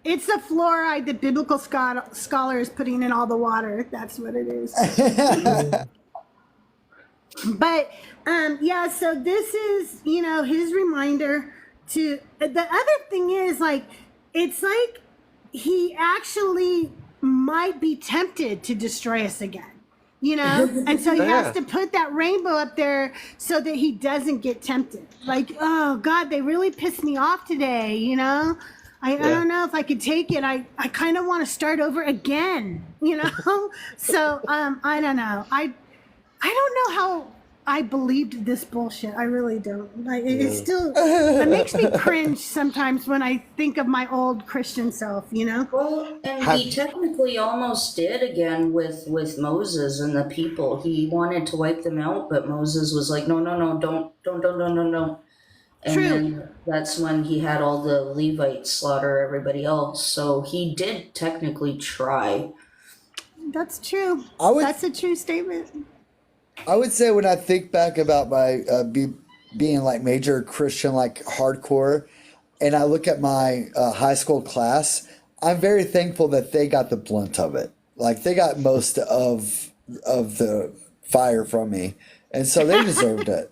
It's the fluoride that biblical scholar is putting in all the water. That's what it is. But yeah, so this is, his reminder to the other thing is it's like he actually might be tempted to destroy us again, and so he has to put that rainbow up there so that he doesn't get tempted. Like, oh God, they really pissed me off today, I don't know if I could take it. I kind of want to start over again, So I don't know. I don't know how I believed this bullshit. I really don't. It still it makes me cringe sometimes when I think of my old Christian self. Well, and he technically almost did again with Moses and the people. He wanted to wipe them out, but Moses was like, no, don't. And True. then that's when he had all the Levites slaughter everybody else. So he did technically try. That's true. That's a true statement. I would say when I think back about my being like major Christian, like hardcore, and I look at my high school class, I'm very thankful that they got the blunt of it. Like they got most of the fire from me, and so they deserved it.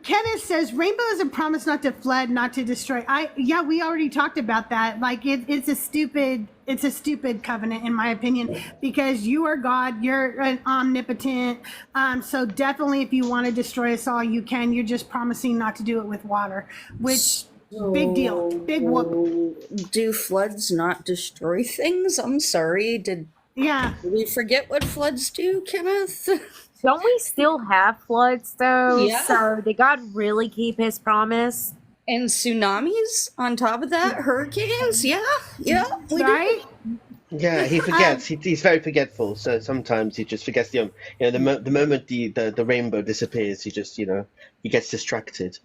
Kenneth says rainbow is a promise not to flood, not to destroy. We already talked about that. Like it's a stupid covenant in my opinion, because you are God, you're an omnipotent. So definitely if you want to destroy us all, you can. You're just promising not to do it with water, which big deal. Big whoop. Do floods not destroy things? I'm sorry. Did we forget what floods do, Kenneth? Don't we still have floods though? Yeah. So did God really keep his promise? And tsunamis on top of that, hurricanes, we Right? Yeah, he forgets. He's very forgetful. So sometimes he just forgets the moment the rainbow disappears, he just he gets distracted.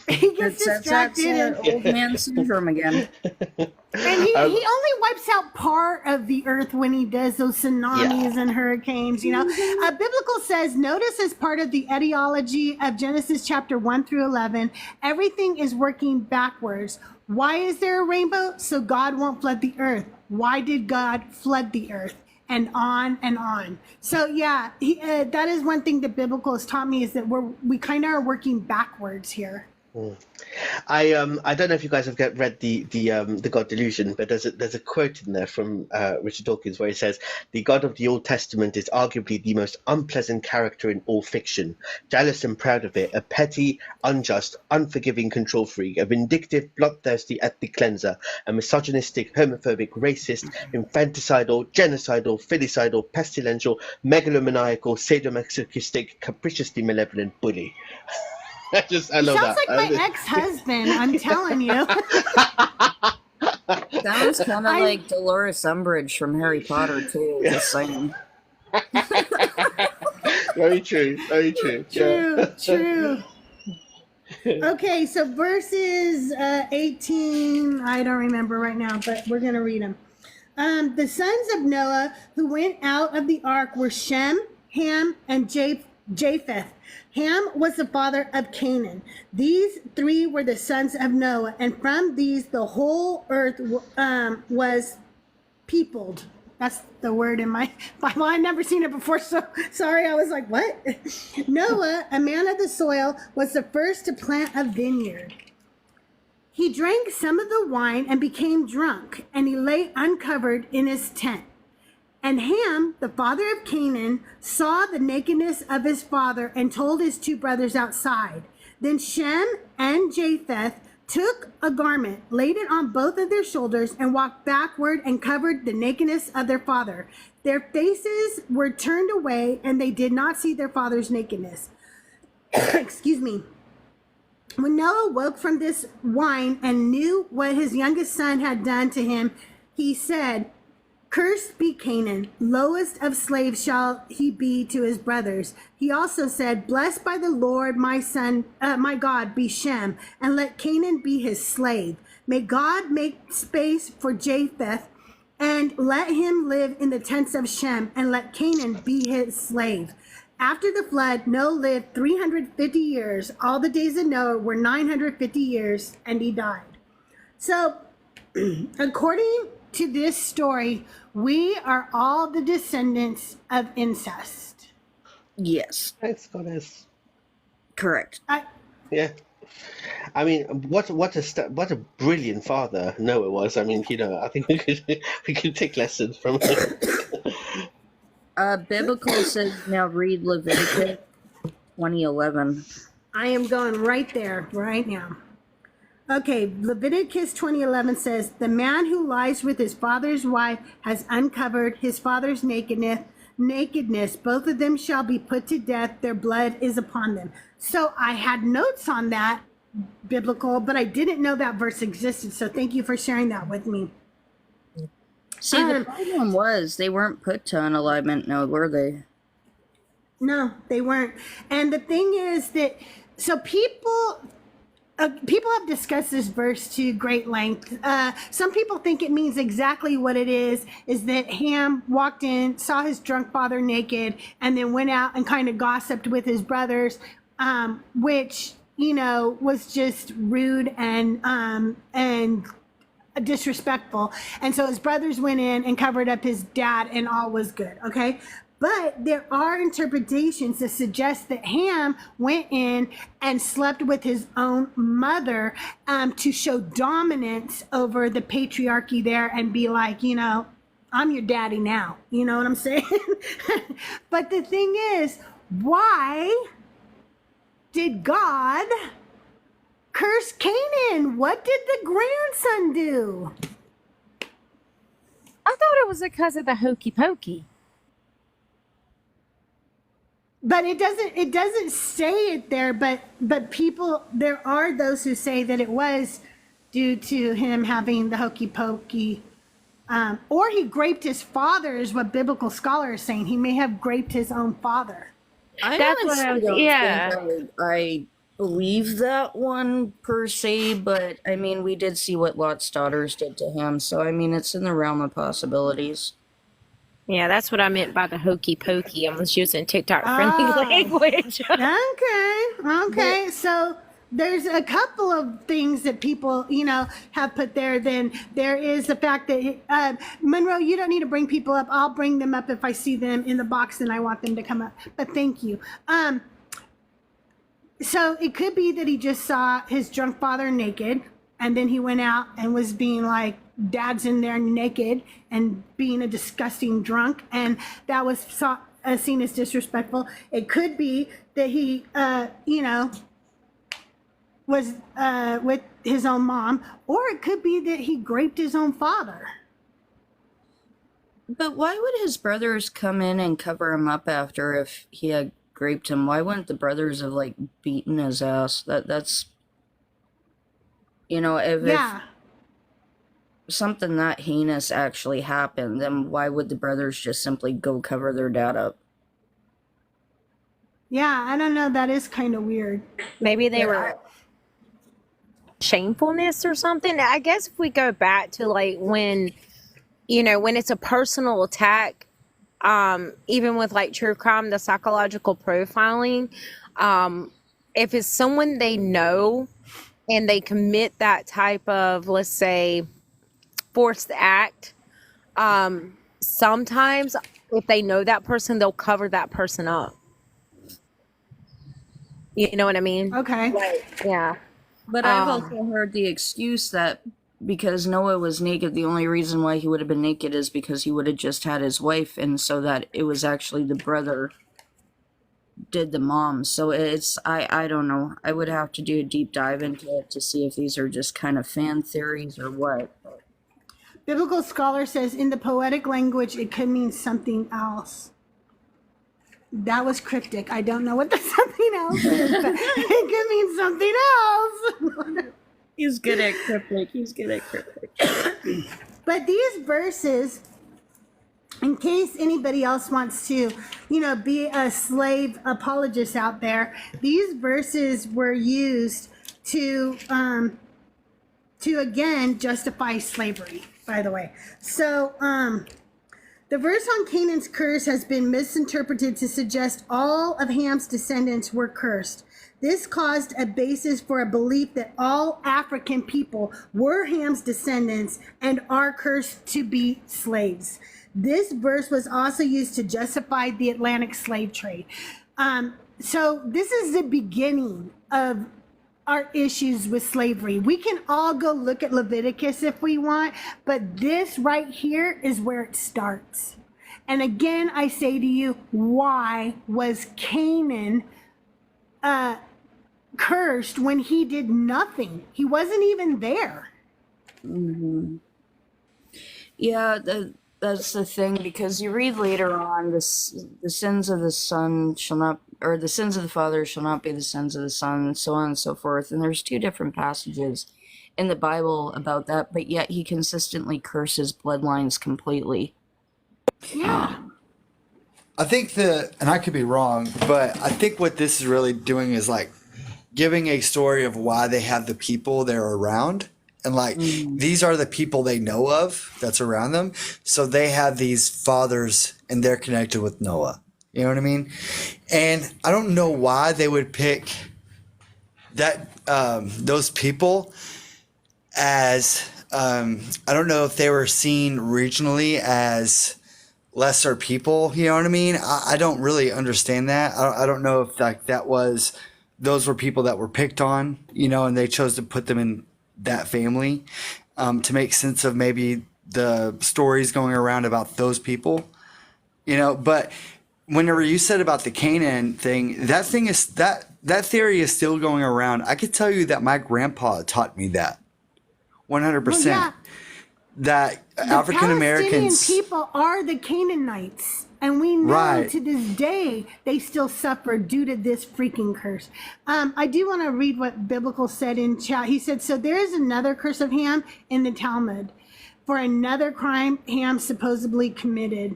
He gets distracted. That's old man syndrome again. And he only wipes out part of the earth when he does those tsunamis and hurricanes, Biblical says, notice as part of the etiology of Genesis chapter 1 through 11, everything is working backwards. Why is there a rainbow? So God won't flood the earth. Why did God flood the earth? And on and on. So that is one thing that Biblical has taught me, is that we kind of are working backwards here. I don't know if you guys have read the God Delusion, but there's a quote in there from Richard Dawkins where he says, "The God of the Old Testament is arguably the most unpleasant character in all fiction. Jealous and proud of it, a petty, unjust, unforgiving control freak, a vindictive, bloodthirsty ethnic cleanser, a misogynistic, homophobic, racist, infanticidal, genocidal, filicidal, pestilential, megalomaniacal, sadomasochistic, capriciously malevolent bully." I love Sounds that. like my ex-husband, I'm telling you. Sounds kind of like Dolores Umbridge from Harry Potter too. Just saying. Very true. Very true. True. Okay, so verses 18, I don't remember right now, but we're going to read them. The sons of Noah who went out of the ark were Shem, Ham, and Japheth. Ham was the father of Canaan. These three were the sons of Noah, and from these the whole earth was peopled. That's the word in my Bible. I've never seen it before, so sorry. I was like, what? Noah, a man of the soil, was the first to plant a vineyard. He drank some of the wine and became drunk, and he lay uncovered in his tent. And Ham, the father of Canaan, saw the nakedness of his father and told his two brothers outside. Then Shem and Japheth took a garment, laid it on both of their shoulders, and walked backward and covered the nakedness of their father. Their faces were turned away, and they did not see their father's nakedness. Excuse me. When Noah woke from this wine and knew what his youngest son had done to him, he said, "Cursed be Canaan, lowest of slaves shall he be to his brothers." He also said, "Blessed by the Lord, my God, be Shem, and let Canaan be his slave. May God make space for Japheth, and let him live in the tents of Shem, and let Canaan be his slave." After the flood, Noah lived 350 years. All the days of Noah were 950 years, and he died. So, according to this story, we are all the descendants of incest. Yes, Thanks, Goddess. correct. Yeah. I mean, what a brilliant father Noah was. I mean, I think we could take lessons from him. Biblical says now read Leviticus 20:11. I am going right there, right now. Okay, Leviticus 20:11 says, "The man who lies with his father's wife has uncovered his father's nakedness. Both of them shall be put to death. Their blood is upon them." So I had notes on that, biblical, but I didn't know that verse existed. So thank you for sharing that with me. See, the problem was they weren't put to unalignment, no, were they? No, they weren't. And the thing is that, so people have discussed this verse to great length. Some people think it means exactly what it is that Ham walked in, saw his drunk father naked, and then went out and kind of gossiped with his brothers, which, was just rude and disrespectful. And so his brothers went in and covered up his dad, and all was good. Okay. But there are interpretations that suggest that Ham went in and slept with his own mother to show dominance over the patriarchy there and be like, I'm your daddy now. You know what I'm saying? But the thing is, why did God curse Canaan? What did the grandson do? I thought it was because of the hokey pokey. But it doesn't say it there, but people, there are those who say that it was due to him having the hokey pokey, or he graped his father, is what biblical scholars are saying. He may have graped his own father. That's what I was, think I believe that one per se, but I mean, we did see what Lot's daughters did to him, so I mean, it's in the realm of possibilities. Yeah, that's what I meant by the hokey pokey. I was using TikTok friendly language. Okay. So there's a couple of things that people, have put there. Then there is the fact that, Monroe, you don't need to bring people up. I'll bring them up if I see them in the box and I want them to come up. But thank you. So it could be that he just saw his drunk father naked, and then he went out and was being like, dad's in there naked and being a disgusting drunk, and that was seen as disrespectful. It could be that he, was with his own mom, or it could be that he graped his own father. But why would his brothers come in and cover him up after if he had raped him, why wouldn't the brothers have like beaten his ass? That's if something that heinous actually happened, then why would the brothers just simply go cover their dad up? Yeah, I don't know. That is kind of weird. Maybe they were shamefulness or something. I guess if we go back to like when it's a personal attack, even with like true crime, the psychological profiling, if it's someone they know and they commit that type of, let's say, forced act, sometimes if they know that person, they'll cover that person up. You know what I mean? Okay. Yeah. But I've also heard the excuse that because Noah was naked, the only reason why he would have been naked is because he would have just had his wife, and so that it was actually the brother did the mom. So I don't know. I would have to do a deep dive into it to see if these are just kind of fan theories or what. Biblical scholar says in the poetic language, it could mean something else. That was cryptic. I don't know what the something else is, but it could mean something else. He's good at cryptic. But these verses, in case anybody else wants to, be a slave apologist out there, these verses were used to again justify slavery, by the way. So, the verse on Canaan's curse has been misinterpreted to suggest all of Ham's descendants were cursed. This caused a basis for a belief that all African people were Ham's descendants and are cursed to be slaves. This verse was also used to justify the Atlantic slave trade. So this is the beginning of our issues with slavery. We can all go look at Leviticus if we want, but this right here is where it starts. And again, I say to you, why was Canaan cursed when he did nothing? He wasn't even there. Mm-hmm. Yeah, that's the thing, because you read later on, the sins of the son shall not, or the sins of the father shall not be the sins of the son, and so on and so forth. And there's two different passages in the Bible about that, but yet he consistently curses bloodlines completely. Yeah. I think and I could be wrong, but I think what this is really doing is like giving a story of why they have the people they're around. And like, these are the people they know of that's around them. So they have these fathers and they're connected with Noah. You know what I mean? And I don't know why they would pick that, those people as, I don't know if they were seen regionally as lesser people. You know what I mean? I don't really understand that. I don't know if like those were people that were picked on, and they chose to put them in that family to make sense of maybe the stories going around about those people, but whenever you said about the Canaan thing, that theory is still going around. I could tell you that my grandpa taught me that 100%. Well, yeah. That African Americans people are the Canaanites. And we know to this day, they still suffer due to this freaking curse. I do want to read what Biblical said in chat. He said, so there is another curse of Ham in the Talmud for another crime Ham supposedly committed.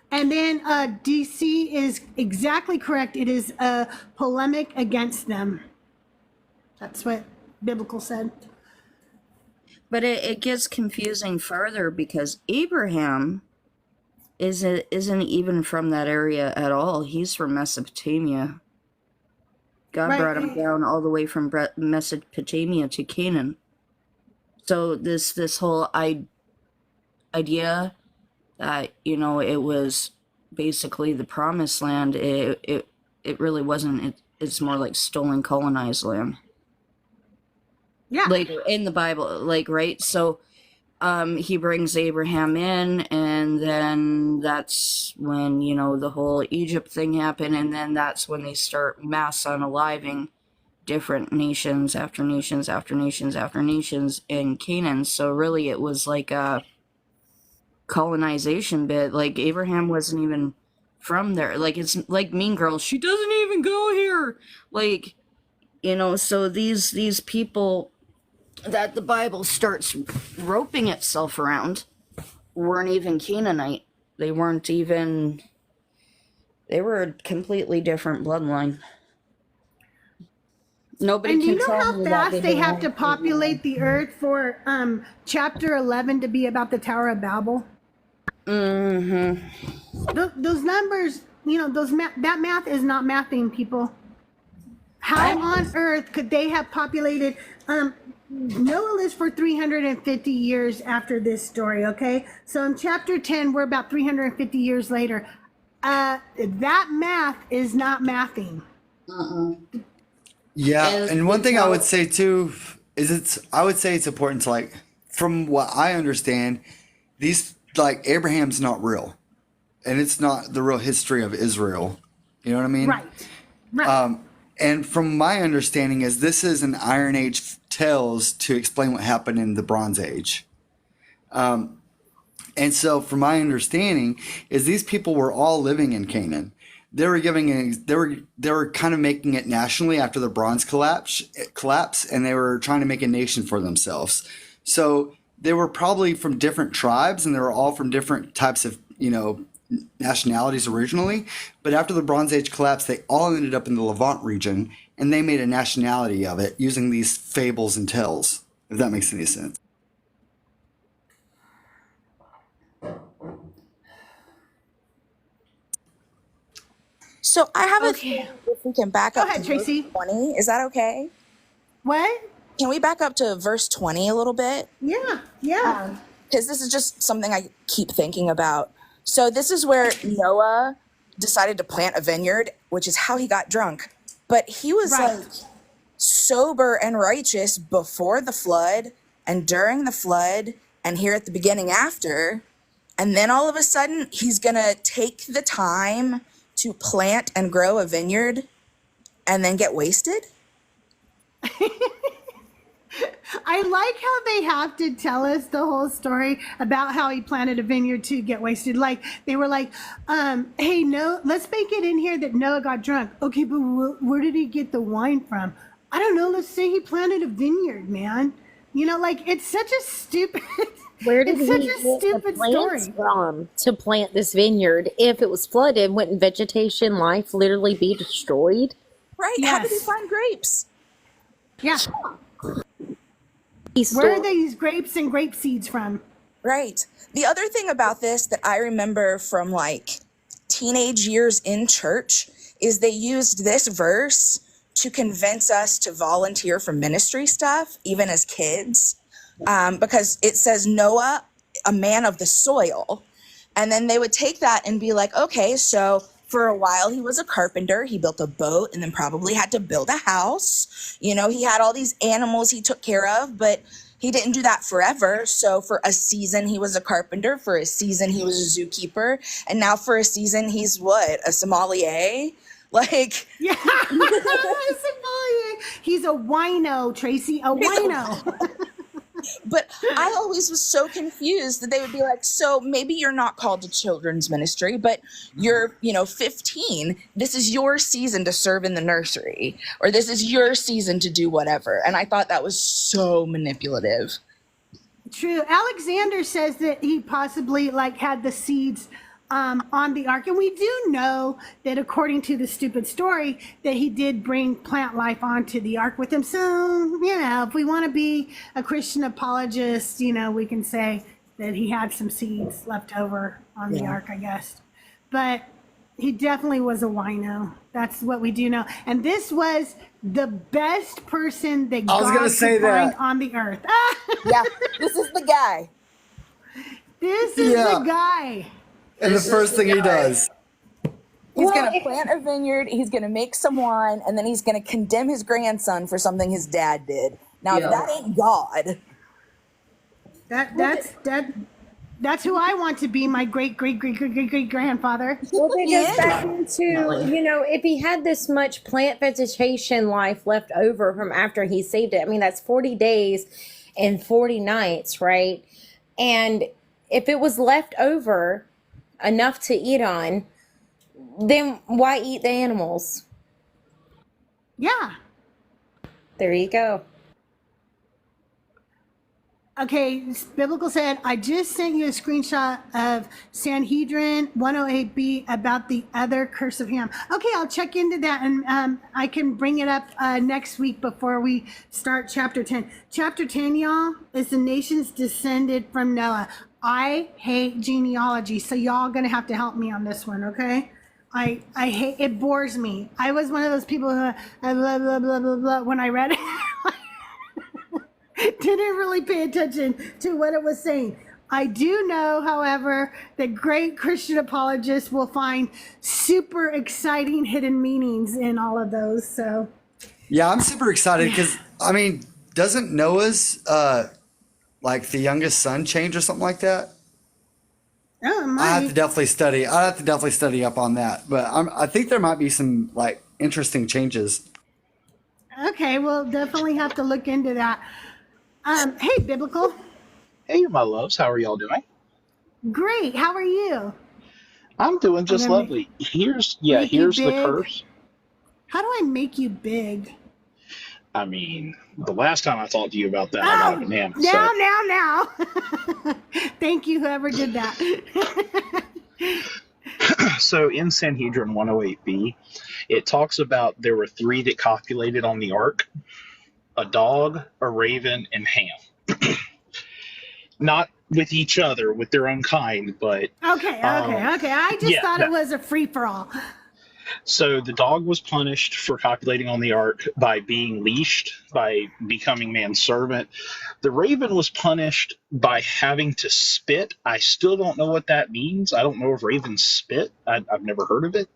And then DC is exactly correct. It is a polemic against them. That's what Biblical said. But it gets confusing further because Abraham isn't even from that area at all. He's from Mesopotamia. God brought him down all the way from Mesopotamia to Canaan. So this whole idea that it was basically the promised land, it really wasn't. It's more like stolen, colonized land. Yeah. Later in the Bible, right? So he brings Abraham in, and then that's when, the whole Egypt thing happened, and then that's when they start mass unaliving different nations after nations after nations after nations in Canaan. So really it was like a colonization bit. Like Abraham wasn't even from there. Like, it's like Mean Girls. She doesn't even go here. Like, you know, so these people that the Bible starts roping itself around weren't even Canaanite. They weren't even, they were a completely different bloodline. Nobody And can you know tell how me that fast they have to belong populate the earth for chapter 11 to be about the Tower of Babel? Those numbers, you know, that math is not mathing, people. How on earth could they have populated? Noah lives for 350 years after this story, okay? So in chapter 10, we're about 350 years later. That math is not mathing. Yeah, and one thing I would say too is I would say it's important to, like, from what I understand, these, like, Abraham's not real, and it's not the real history of Israel. You know what I mean? Right. And from my understanding is this is an Iron Age tales to explain what happened in the Bronze Age. And so from my understanding is these people were all living in Canaan. They were kind of making it nationally after the Bronze collapse, and they were trying to make a nation for themselves. So they were probably from different tribes, and they were all from different types of, you know, nationalities originally. But after the Bronze Age collapse, they all ended up in the Levant region, and they made a nationality of it using these fables and tales, if that makes any sense. So I have a Okay. thing if we can back Go up ahead, to Tracy. verse 20. Is that okay? What? Can we back up to verse 20 a little bit? Yeah. Because this is just something I keep thinking about. So this is where Noah decided to plant a vineyard, which is how he got drunk. But he was Right. like sober and righteous before the flood and during the flood and here at the beginning after. And then all of a sudden he's going to take the time to plant and grow a vineyard and then get wasted. I like how they have to tell us the whole story about how he planted a vineyard to get wasted. Like they were like, hey, no, let's make it in here that Noah got drunk. Okay, but where did he get the wine from? I don't know. Let's say he planted a vineyard, man. You know, like it's such a stupid. Where did It's such he a get the stupid plants story. from to plant this vineyard? If it was flooded, wouldn't vegetation life literally be destroyed? Right? How did he Yes. find grapes? Yeah. He Where are stored- these grapes and grape seeds from? Right. The other thing about this that I remember from like teenage years in church is they used this verse to convince us to volunteer for ministry stuff, even as kids, because it says Noah, a man of the soil. And then they would take that and be like, okay, so for a while he was a carpenter. He built a boat and then probably had to build a house. You know, he had all these animals he took care of, but he didn't do that forever. So for a season, he was a carpenter. For a season, he was a zookeeper. And now for a season, he's what? A sommelier? Like, Yeah. He's a wino, Tracy. A wino. but I always was so confused that they would be like, so maybe you're not called to children's ministry, but you're, 15. This is your season to serve in the nursery, or this is your season to do whatever. And I thought that was so manipulative. True. Alexander says that he possibly had the seeds on the ark, and we do know that according to the stupid story that he did bring plant life onto the ark with him. So if we want to be a Christian apologist, we can say that he had some seeds left over on the ark, I guess. But he definitely was a wino. That's what we do know. And this was the best person that I was God gonna say could find that. on the earth. Yeah, this is the guy. This is the guy. And the first thing he does. He's going to plant a vineyard, he's going to make some wine, and then he's going to condemn his grandson for something his dad did. Now, if that ain't God. That's who I want to be, my great grandfather. Well, it goes back into, if he had this much plant vegetation life left over from after he saved it, I mean, that's 40 days and 40 nights, right? And if it was left over enough to eat on, Then why eat the animals? Yeah. There you go. Okay, Biblical said, I just sent you a screenshot of Sanhedrin 108b about the other curse of Ham. Okay, I'll check into that, and I can bring it up next week before we start chapter 10. Chapter 10, y'all, is the nations descended from Noah. I hate genealogy, so y'all gonna have to help me on this one, okay? I hate, it bores me. I was one of those people who blah, blah, blah, blah, blah, when I read it. Didn't really pay attention to what it was saying. I do know, however, that great Christian apologists will find super exciting hidden meanings in all of those. So, Yeah, I'm super excited because I mean, doesn't Noah's like the youngest son change or something like that? oh, it I have to might. definitely study. I have to definitely study up on that. But I think there might be some like interesting changes. Okay, we'll definitely have to look into that. Hey, Biblical. Hey, my loves, how are y'all doing? Great. How are you? I'm doing I'm just gonna lovely. Here's make you here's the big. curse. How do I make you big? I mean, the last time I talked to you about that, I got a Oh, banana. now. Thank you, whoever did that. So in Sanhedrin 108b, it talks about there were three that copulated on the ark: a dog, a raven, and Ham. Not with each other, with their own kind, but Okay. I just yeah. thought it was a free for all. So the dog was punished for copulating on the ark by being leashed, by becoming man's servant. The raven was punished by having to spit. I still don't know what that means. I don't know if ravens spit. I've never heard of it.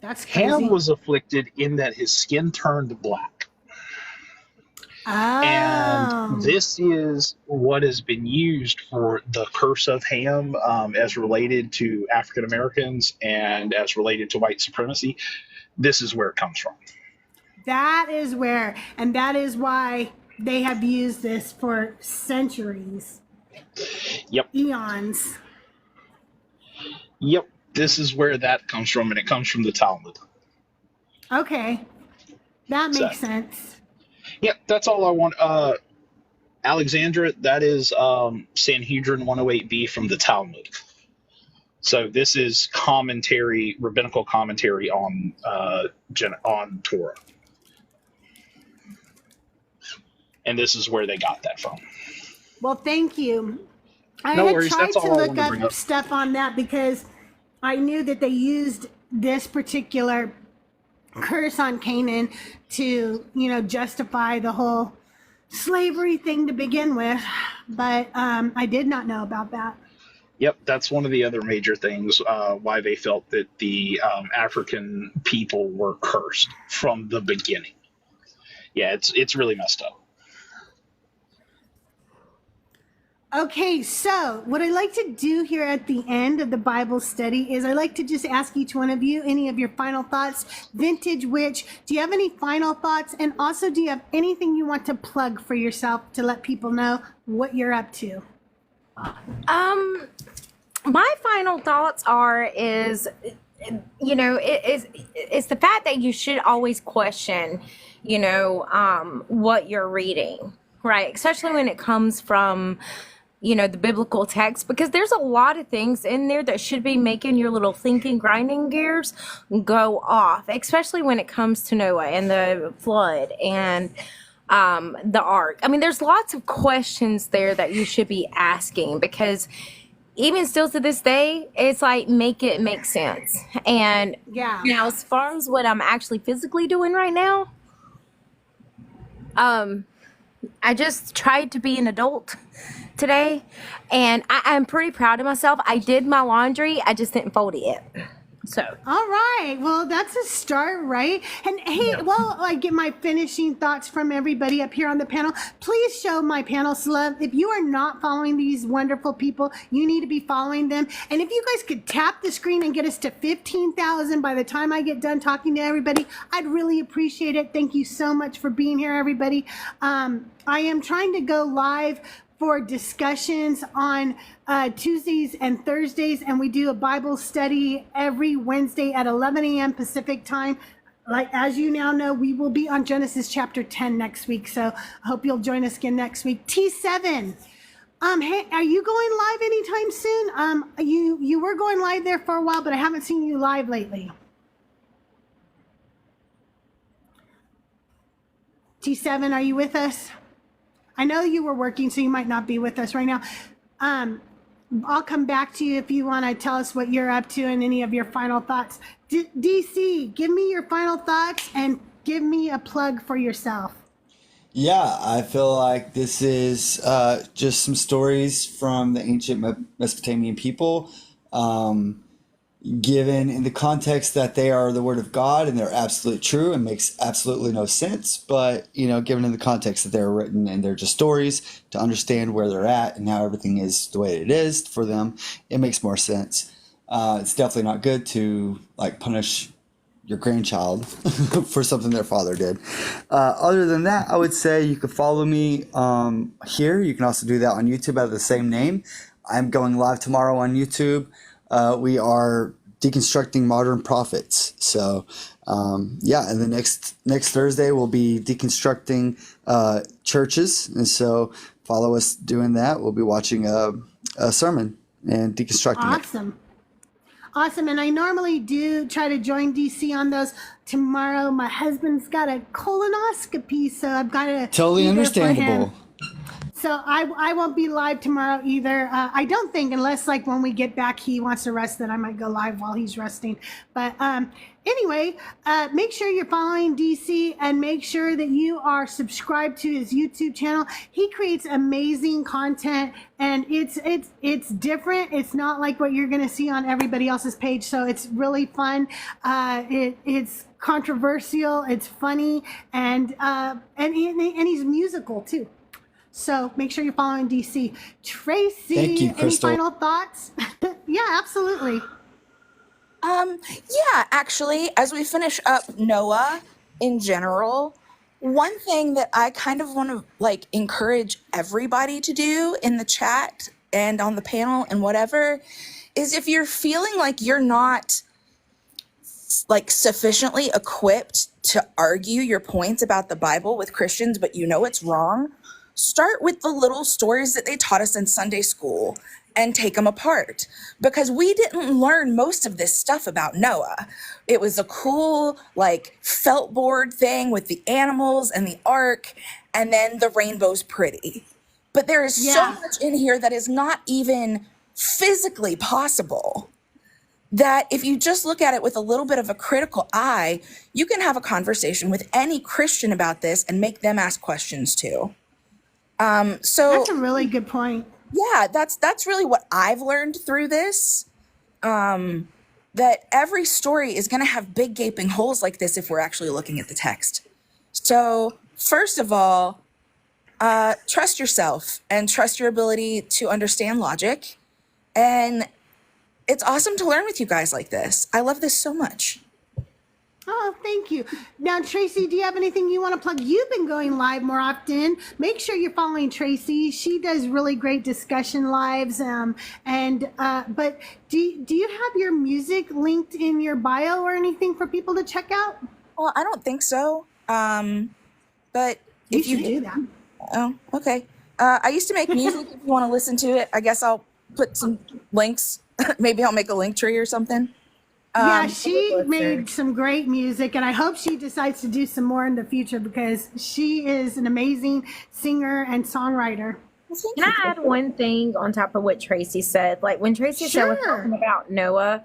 That's Ham crazy. was afflicted in that his skin turned black. Oh. And this is what has been used for the curse of Ham as related to African Americans and as related to white supremacy. This is where it comes from. That is where, and that is why they have used this for centuries, Yep. eons. Yep. This is where that comes from, and it comes from the Talmud. Okay. That So, makes sense. yep, that's all I want. Alexandra, that is Sanhedrin 108b from the Talmud. So this is commentary, rabbinical commentary on Torah. And this is where they got that from. Well, thank you. I No had worries, tried that's to all I look wanted to bring up up. stuff on that because I knew that they used this particular curse on Canaan to, justify the whole slavery thing to begin with. But I did not know about that. Yep, that's one of the other major things why they felt that the African people were cursed from the beginning. Yeah, it's really messed up. Okay, so what I like to do here at the end of the Bible study is I like to just ask each one of you any of your final thoughts. Vintage Witch, do you have any final thoughts? And also, do you have anything you want to plug for yourself to let people know what you're up to? My final thoughts is it's the fact that you should always question, what you're reading, right? Especially when it comes from, the biblical text, because there's a lot of things in there that should be making your little thinking, grinding gears go off, especially when it comes to Noah and the flood and the ark. I mean, there's lots of questions there that you should be asking, because even still to this day, it's like, make it make sense. And Yeah. now, as far as what I'm actually physically doing right now, I just tried to be an adult today, and I'm pretty proud of myself. I did my laundry, I just didn't fold it yet. So, All right. Well, that's a start, right? And hey, while I get my finishing thoughts from everybody up here on the panel, please show my panel love. If you are not following these wonderful people, you need to be following them. And if you guys could tap the screen and get us to 15,000 by the time I get done talking to everybody, I'd really appreciate it. Thank you so much for being here, everybody. I am trying to go live for discussions on Tuesdays and Thursdays, and we do a Bible study every Wednesday at 11 a.m. Pacific time. Like, as you now know, we will be on Genesis chapter 10 next week, so I hope you'll join us again next week. T7, hey, are you going live anytime soon? You were going live there for a while, but I haven't seen you live lately. T7, are you with us? I know you were working, so you might not be with us right now. I'll come back to you if you want to tell us what you're up to and any of your final thoughts. DC, give me your final thoughts and give me a plug for yourself. Yeah, I feel like this is just some stories from the ancient Mesopotamian people, given in the context that they are the word of God and they're absolutely true and makes absolutely no sense. But, given in the context that they're written and they're just stories to understand where they're at and how everything is the way it is for them, it makes more sense. It's definitely not good to punish your grandchild for something their father did. Other than that, I would say you can follow me here. You can also do that on YouTube at the same name. I'm going live tomorrow on YouTube. We are deconstructing modern prophets. So, and the next Thursday we'll be deconstructing churches. And so follow us doing that. We'll be watching a sermon and deconstructing it. Awesome. And I normally do try to join DC on those. Tomorrow, my husband's got a colonoscopy, so I've got to Totally understandable. So I won't be live tomorrow either. I don't think, unless when we get back, he wants to rest, then I might go live while he's resting. But anyway, make sure you're following DC and make sure that you are subscribed to his YouTube channel. He creates amazing content and it's different. It's not like what you're going to see on everybody else's page. So it's really fun. It's controversial. It's funny. And he's musical too. So make sure you're following DC. Tracy, thank you, any Crystal. final thoughts? Yeah, absolutely. Yeah, actually, as we finish up Noah in general, one thing that I kind of want to encourage everybody to do in the chat and on the panel and whatever is if you're feeling like you're not sufficiently equipped to argue your points about the Bible with Christians, but it's wrong. Start with the little stories that they taught us in Sunday school and take them apart, because we didn't learn most of this stuff about Noah. It was a cool felt board thing with the animals and the ark, and then the rainbow's pretty. But there is so much in here that is not even physically possible, that if you just look at it with a little bit of a critical eye, you can have a conversation with any Christian about this and make them ask questions too. So that's a really good point. Yeah, that's really what I've learned through this. That every story is going to have big gaping holes like this if we're actually looking at the text. So first of all, trust yourself and trust your ability to understand logic. And it's awesome to learn with you guys like this. I love this so much. Oh, thank you. Now, Tracy, do you have anything you want to plug? You've been going live more often. Make sure you're following Tracy. She does really great discussion lives. But do you have your music linked in your bio or anything for people to check out? Well, I don't think so. But if you do that. Oh, okay. I used to make music. If you want to listen to it, I guess I'll put some links. Maybe I'll make a link tree or something. Yeah, she made some great music, and I hope she decides to do some more in the future because she is an amazing singer and songwriter. Can I add one thing on top of what Tracy said? When Tracy said we're talking about Noah,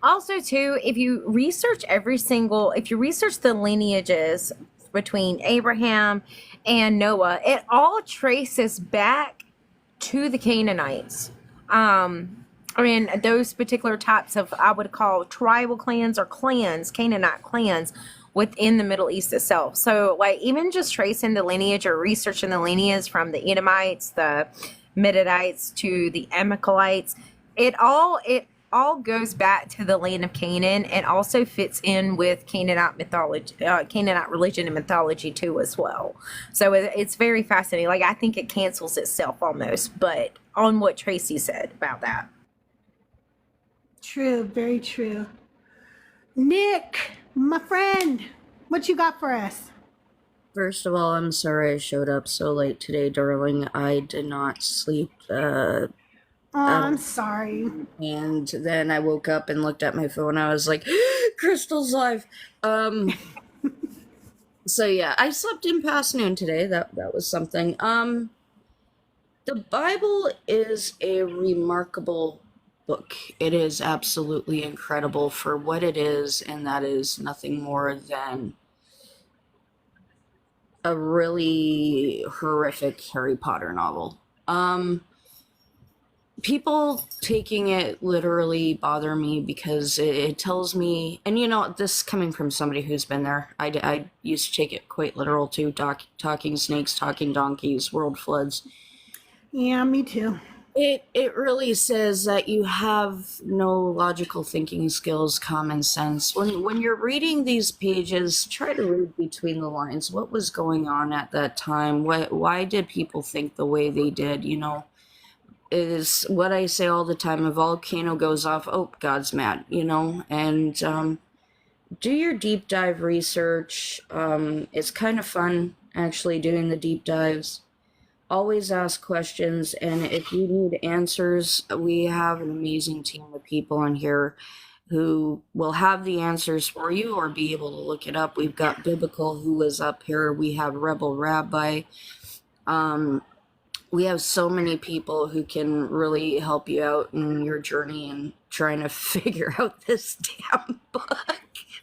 also too, if you research the lineages between Abraham and Noah, it all traces back to the Canaanites. Those particular types of, I would call tribal clans or clans, Canaanite clans within the Middle East itself. So even just tracing the lineage or researching the lineage from the Edomites, the Midianites to the Amalekites, it all goes back to the land of Canaan and also fits in with Canaanite mythology, Canaanite religion and mythology too as well. So it's very fascinating. Like I think it cancels itself almost, but on what Tracy said about that. True, very true. Nick, my friend, what you got for us? First of all, I'm sorry I showed up so late today, darling. I did not sleep. Oh, I'm sorry. And then I woke up and looked at my phone. I was like, Crystal's live. So yeah, I slept in past noon today. That was something. The Bible is a remarkable book. It is absolutely incredible for what it is, and that is nothing more than a really horrific Harry Potter novel. People taking it literally bother me because it tells me, and you know, this coming from somebody who's been there, I used to take it quite literal too, talking snakes, talking donkeys, world floods. Yeah, me too. It really says that you have no logical thinking skills, common sense. When you're reading these pages, try to read between the lines. What was going on at that time? Why did people think the way they did? You know, is what I say all the time. A volcano goes off, oh, God's mad, you know? And do your deep dive research. It's kind of fun, actually, doing the deep dives. Always ask questions, and if you need answers, we have an amazing team of people in here who will have the answers for you or be able to look it up. We've got Biblical, who is up here. We have Rebel Rabbi. We have so many people who can really help you out in your journey and trying to figure out this damn book.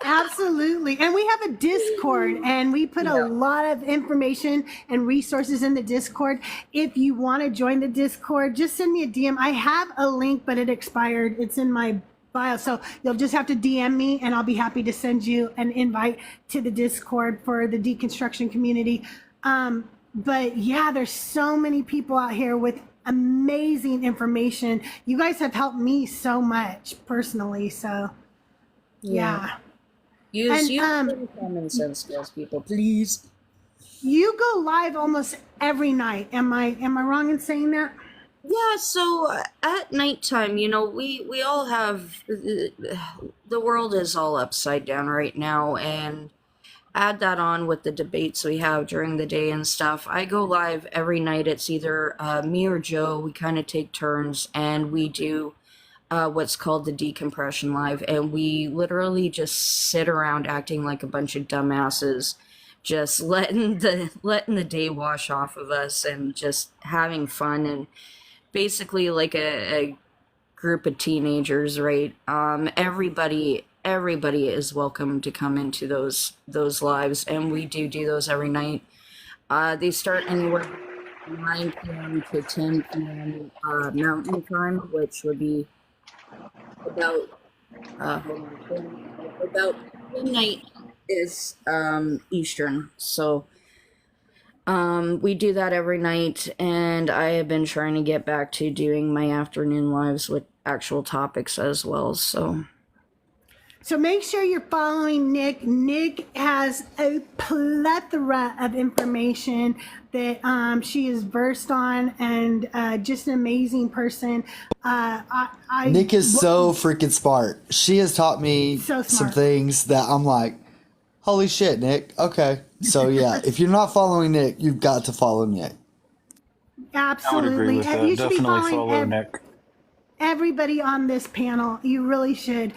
Absolutely. And we have a Discord, and we put a lot of information and resources in the Discord. If you want to join the Discord, just send me a DM. I have a link, but it expired. It's in my bio. So you'll just have to DM me, and I'll be happy to send you an invite to the Discord for the deconstruction community. But yeah, there's so many people out here with amazing information. You guys have helped me so much personally. So yeah. Use common sense skills, people, please. You go live almost every night. Am I wrong in saying that? Yeah, so at nighttime, you know, we all have, the world is all upside down right now, and add that on with the debates we have during the day and stuff. I go live every night. It's either me or Joe. We kind of take turns, and we do what's called the decompression live, and we literally just sit around acting like a bunch of dumbasses, just letting the day wash off of us and just having fun, and basically like a group of teenagers, right? Everybody is welcome to come into those lives, and we do those every night. They start anywhere from 9 p.m. to 10 p.m. Mountain time, which would be about midnight is Eastern. So we do that every night, and I have been trying to get back to doing my afternoon lives with actual topics as well. So make sure you're following Nick. Nick has a plethora of information that she is versed on, and just an amazing person. Nick is so freaking smart. She has taught me some things that I'm like, holy shit, Nick. Okay. So yeah, if you're not following Nick, you've got to follow Nick. Absolutely. I would agree with that. You should be Definitely following follow Nick. everybody on this panel. You really should.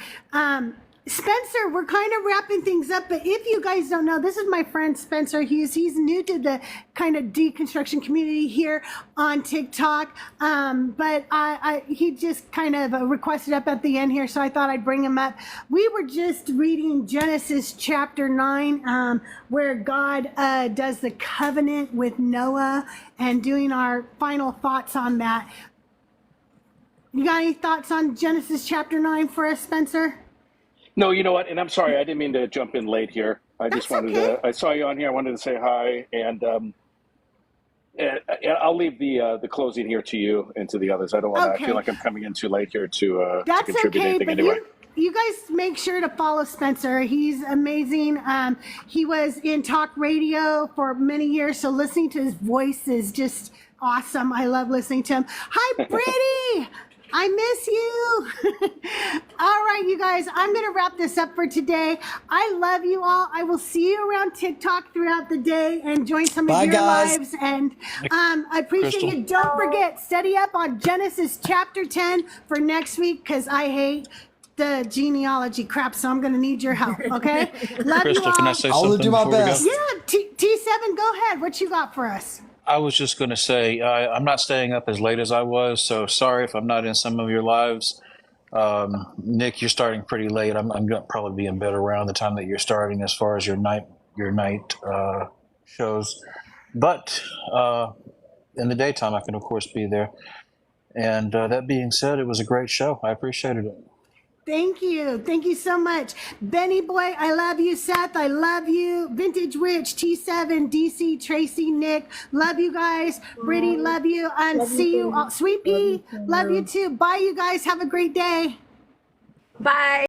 Spencer, we're kind of wrapping things up, but if you guys don't know, this is my friend Spencer Hughes. He's new to the kind of deconstruction community here on TikTok, but he just kind of requested up at the end here, so I thought I'd bring him up. We were just reading Genesis chapter 9, where God does the covenant with Noah, and doing our final thoughts on that. You got any thoughts on Genesis chapter 9 for us, Spencer? No, you know what? And I'm sorry, I didn't mean to jump in late here. I just wanted to, I saw you on here. I wanted to say hi. And I'll leave the closing here to you and to the others. I don't want to. I Okay. feel like I'm coming in too late here to That's contribute okay, anything but anyway. you guys make sure to follow Spencer. He's amazing. He was in talk radio for many years, so listening to his voice is just awesome. I love listening to him. Hi, Brittany. I miss you. All right, you guys, I'm going to wrap this up for today. I love you all. I will see you around TikTok throughout the day and join some Bye, of your guys. lives. And I appreciate Crystal. you. Don't forget, study up on Genesis chapter 10 for next week because I hate the genealogy crap, so I'm going to need your help, okay? Love Crystal, you all. can I say I'll something do my before we go? best. Yeah, T7, go ahead. What you got for us? I was just going to say, I'm not staying up as late as I was, so sorry if I'm not in some of your lives. Nick, you're starting pretty late. I'm going to probably be in bed around the time that you're starting as far as your night shows. But in the daytime, I can, of course, be there. And that being said, it was a great show. I appreciated it. Thank you. Thank you so much. Benny Boy, I love you. Seth, I love you. Vintage Witch, T7, DC, Tracy, Nick, love you guys. Brittany, love you. And see you all. Sweet Pea, love you too. Bye, you guys. Have a great day. Bye.